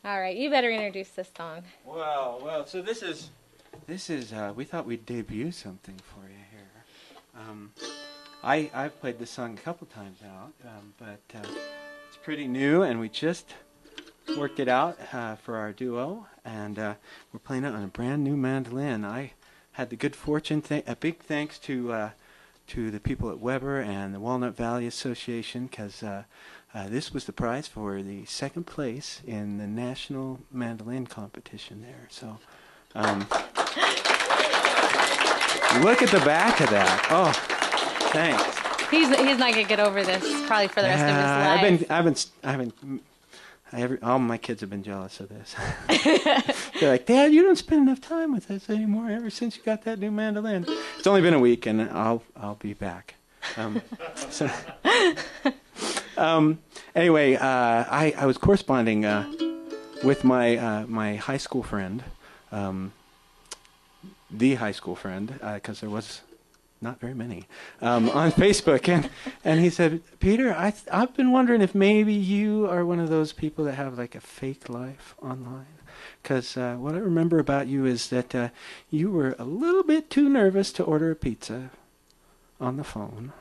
All right, you better introduce this song. Well, so this is, we thought we'd debut something for you here. I've played this song a couple times now, but it's pretty new, and we just worked it out for our duo, and we're playing it on a brand new mandolin. I had the good fortune, a big thanks to the people at Weber and the Walnut Valley Association, because this was the prize for the second place in the national mandolin competition there. So look at the back of that. Oh, thanks. He's not gonna get over this probably for the rest of his life. All my kids have been jealous of this. They're like, Dad, you don't spend enough time with us anymore ever since you got that new mandolin. It's only been a week, and I'll be back. Anyway, I was corresponding with my high school friend, the high school friend, because there was not very many, on Facebook, and he said, Peter, I've been wondering if maybe you are one of those people that have like a fake life online, because what I remember about you is that you were a little bit too nervous to order a pizza on the phone.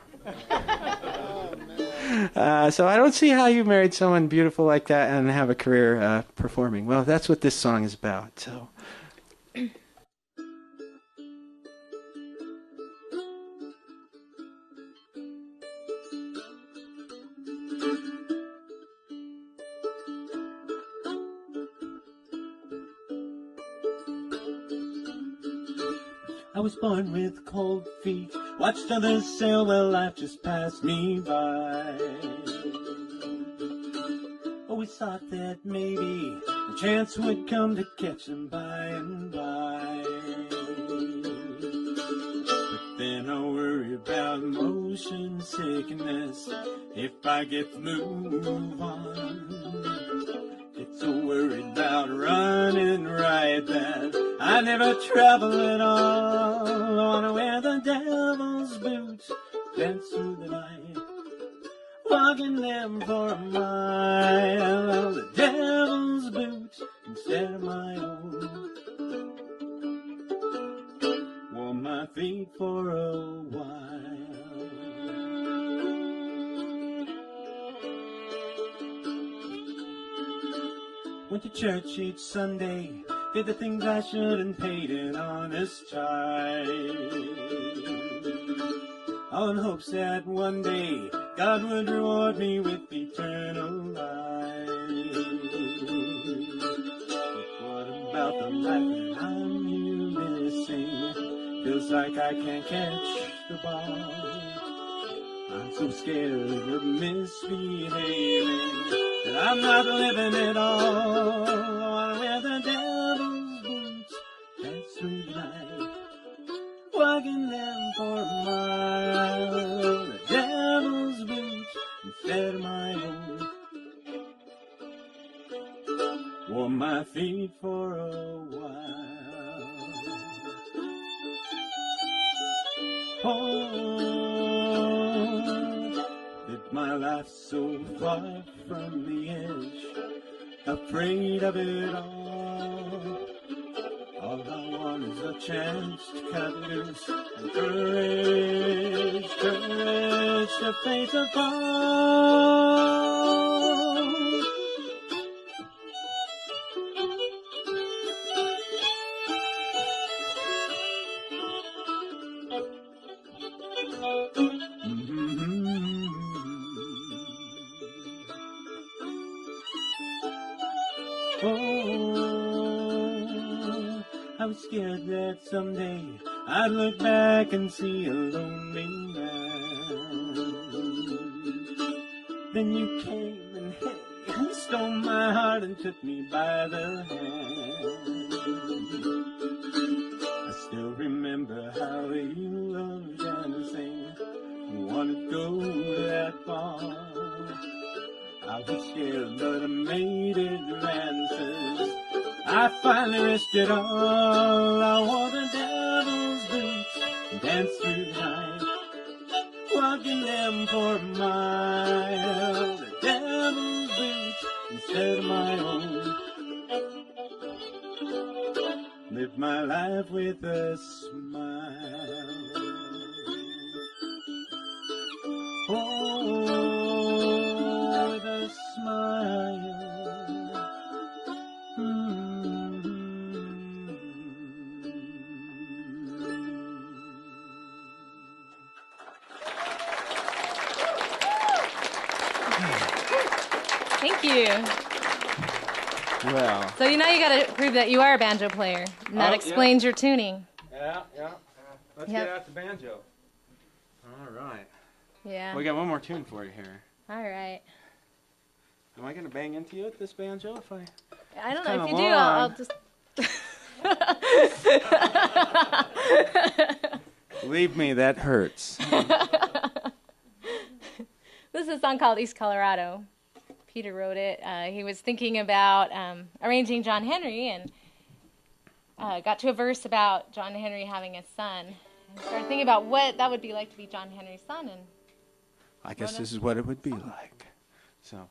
So I don't see how you married someone beautiful like that and have a career performing. Well, that's what this song is about. So. I was born with cold feet, watched others sail while life just passed me by. Always thought that maybe a chance would come to catch them by and by. But then I worry about motion sickness if I get to move on. Get so worried about running right that I never travel at all. I wanna wear the devil's boots, dance through the night, walking them for a mile. The devil's boots instead of my own. Wore my feet for a while. Went to church each Sunday, did the things I should and paid an honest tithe, all in hopes that one day God would reward me with eternal life. But what about the life that I'm missing? Feels like I can't catch the ball. I'm so scared of misbehaving that I'm not living at all. I wanna wear the devil's boots, dance through the night, walking them for a mile. The devil's boots instead of my own. Wore my feet for a while. Lived my life so far from the edge, afraid of it all. All I want is a chance to cut loose and courage to face a fall. I was scared that someday I'd look back and see a lonely man. Then you came and hey, stole my heart and took me by the hand. I still remember how you loved and sang, wanted to go that far. I was scared, but I made it, man says. I finally risked it all. I wore the devil's boots and danced through the night, walking them for a mile. The devil's boots instead of my own. Live my life with a smile. Oh, with a smile. Thank you. Well. So you got to prove that you are a banjo player, and that explains your tuning. Yeah. Let's get out the banjo. All right. Yeah. We got one more tune for you here. All right. Am I going to bang into you with this banjo? I don't know. If you do, I'll just... Believe me, that hurts. This is a song called East Colorado. Peter wrote it. He was thinking about arranging John Henry and got to a verse about John Henry having a son. And started thinking about what that would be like to be John Henry's son. And I guess this is what it would be like. So.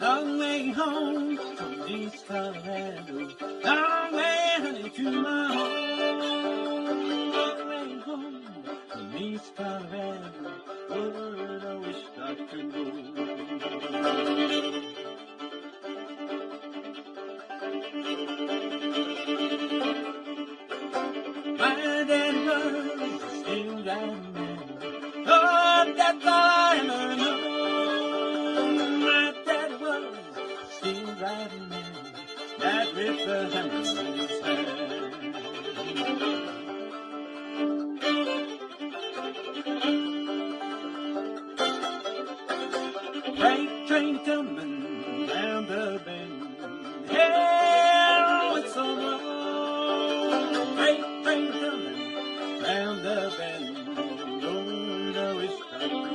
Long way home from East Colorado, long way, honey, to my home. Long way home from East Colorado, Lord, I wish I could go. My dad was still driving man. Oh, that's all I ever know. Riding man, that with the hammer in his hand. Freight train coming round the bend. Hell, it's so long. Freight train coming round the bend. Lord, I wish I could.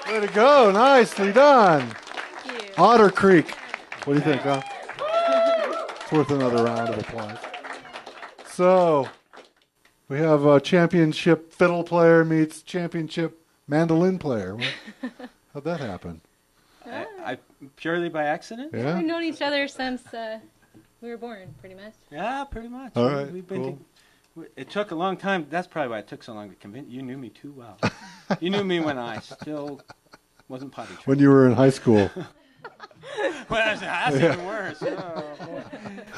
Way to go. Nicely done. Otter Creek. What do you think, huh? It's worth another round of applause. So, we have a championship fiddle player meets championship mandolin player. How'd that happen? I purely by accident? Yeah. We've known each other since we were born, pretty much. Yeah, pretty much. All right, We've been cool. It took a long time. That's probably why it took so long to convince. You knew me too well. You knew me when I still wasn't potty trained. When you were in high school. Well, that's even worse. Oh, boy.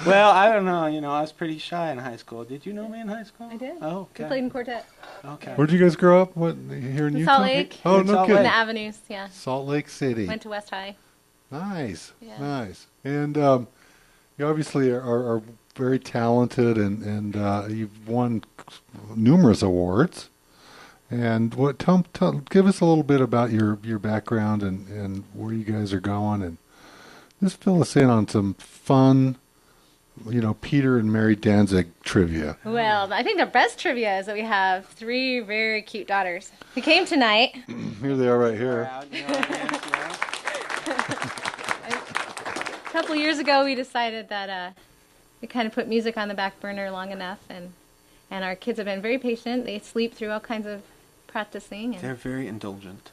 Well, I don't know. You know, I was pretty shy in high school. Did you know me in high school? I did. Oh, okay. We played in quartet. Okay. Where'd you guys grow up? What, here in Utah? Salt Lake. Oh, no kidding. In the Avenues, yeah. Salt Lake City. Went to West High. Nice. Yeah. Nice. And you obviously are very talented, and you've won numerous awards. And give us a little bit about your background and where you guys are going, and just fill us in on some fun, Peter and Mary Danzig trivia. Well, I think the best trivia is that we have 3 very cute daughters who came tonight. Here they are right here. A couple years ago, we decided that we kind of put music on the back burner long enough, and our kids have been very patient. They sleep through all kinds of practicing. And they're very indulgent.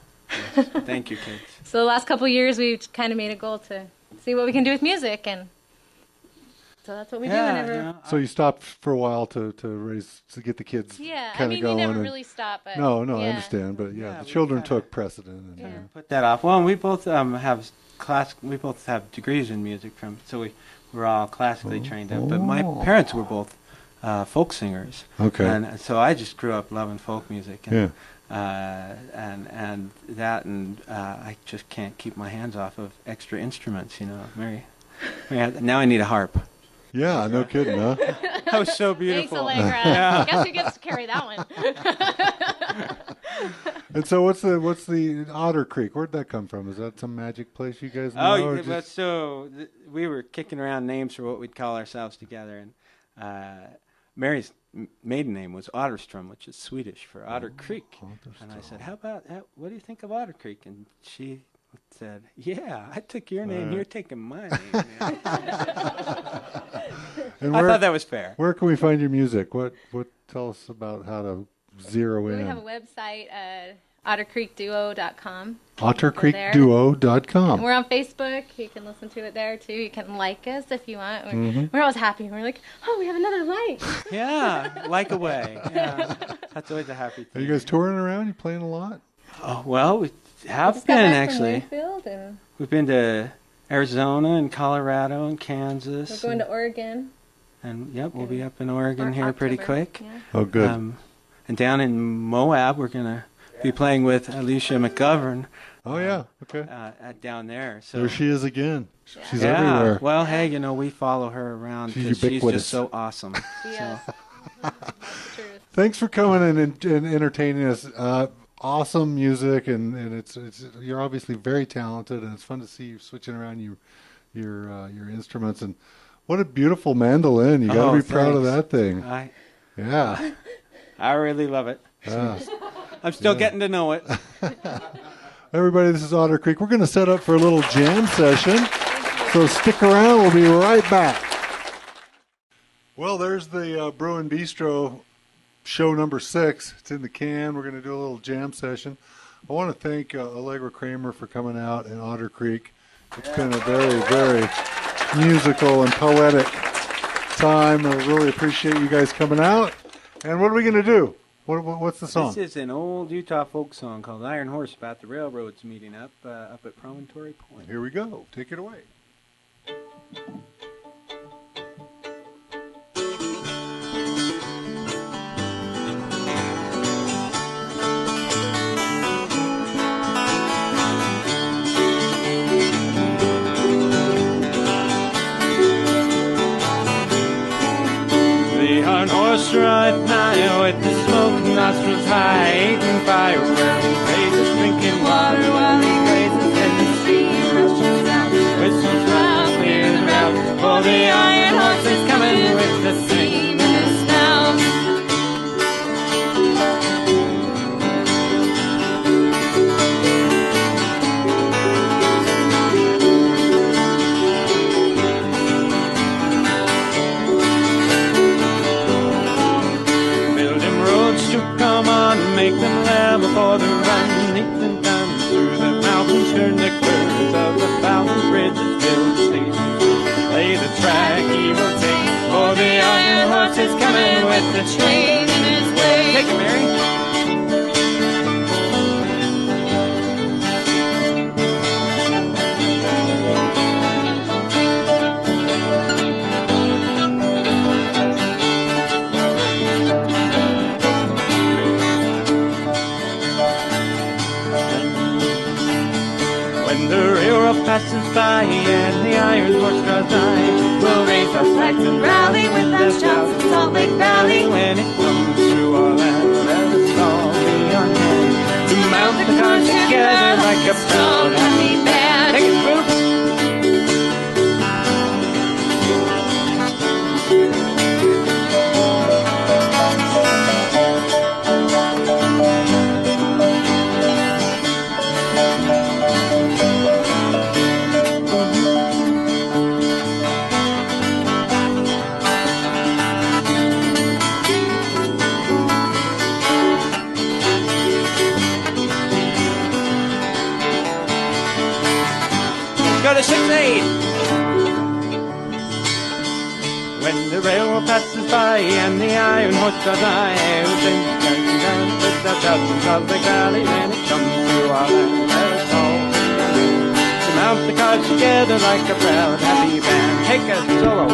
Yes. Thank you, kids. So the last couple years, we've kind of made a goal to see what we can do with music, and so that's what we do whenever. Yeah. So you stopped for a while to get the kids kind of going. You never really stop. But no, I understand, but the children took precedent. And, put that off. Well, we both have we both have degrees in music so we're all classically trained up. But my parents were both folk singers. Okay. And so I just grew up loving folk music. And, and I just can't keep my hands off of extra instruments. Mary, now I need a harp. Yeah, no kidding, huh? That was so beautiful. Thanks, Allegra. Yeah. Guess who gets to carry that one? And so, what's the Otter Creek? Where'd that come from? Is that some magic place you guys know? Oh, we were kicking around names for what we'd call ourselves together, and Mary's maiden name was Otterstrom, which is Swedish for Otter Creek. And I said, what do you think of Otter Creek? And she said, yeah, I took your name, you're taking my name. And I thought that was fair. Where can we find your music? What tell us about how to zero in? We have a website, ottercreekduo.com. Ottercreekduo.com. And we're on Facebook. You can listen to it there too. You can like us if you want. We're always happy. We're like, oh, we have another like. Yeah, like away. Yeah, that's always a happy thing. Are you guys touring around? You playing a lot? Oh well, we have been actually. We've been to Arizona and Colorado and Kansas. We're going to Oregon. And we'll be up in Oregon here pretty quick. Yeah. Oh, good. And down in Moab, we're going to be playing with Alicia McGovern. Oh, yeah. Okay. Down there. So there she is again. She's everywhere. Well, hey, we follow her around because she's just so awesome. Thanks for coming in and entertaining us. Awesome music, and it's you're obviously very talented, and it's fun to see you switching around your instruments. And what a beautiful mandolin! You got to be proud of that thing. I really love it. I'm still getting to know it. Everybody, this is Otter Creek. We're going to set up for a little jam session, so stick around. We'll be right back. Well, there's the Bruin Bistro. Show number 6. It's in the can. We're going to do a little jam session. I want to thank Allegra Cramer for coming out in Otter Creek. It's been a very, very musical and poetic time. I really appreciate you guys coming out. And what are we going to do? What's the song? This is an old Utah folk song called Iron Horse about the railroads meeting up at Promontory Point. Here we go. Take it away. Horse right now with the smoke nostrils high, eating fire, burning razors, drinking water while he grazes in the stream, rushes out, whistles loud, clear the route, for the iron horse is coming with the steam in his snout. Make them level for the run, leap them down through the mountains, turn the curves of the fountain bridges, build stations, lay the track he will take, for the iron horse is coming with the train. passes by and the iron horse draws nigh, we'll raise our flags and rally with our shouts in Salt Lake Valley. When it comes through our land, let us all be on hand to mount the cars together like a proud happy band. Take it, Bruin. Go to 6-8. When the railroad passes by and the iron horse does I, we'll sing down with our shouts in Salt Lake Valley. When it comes through our land, let us all to mount the cars together like a proud happy band. Take a solo.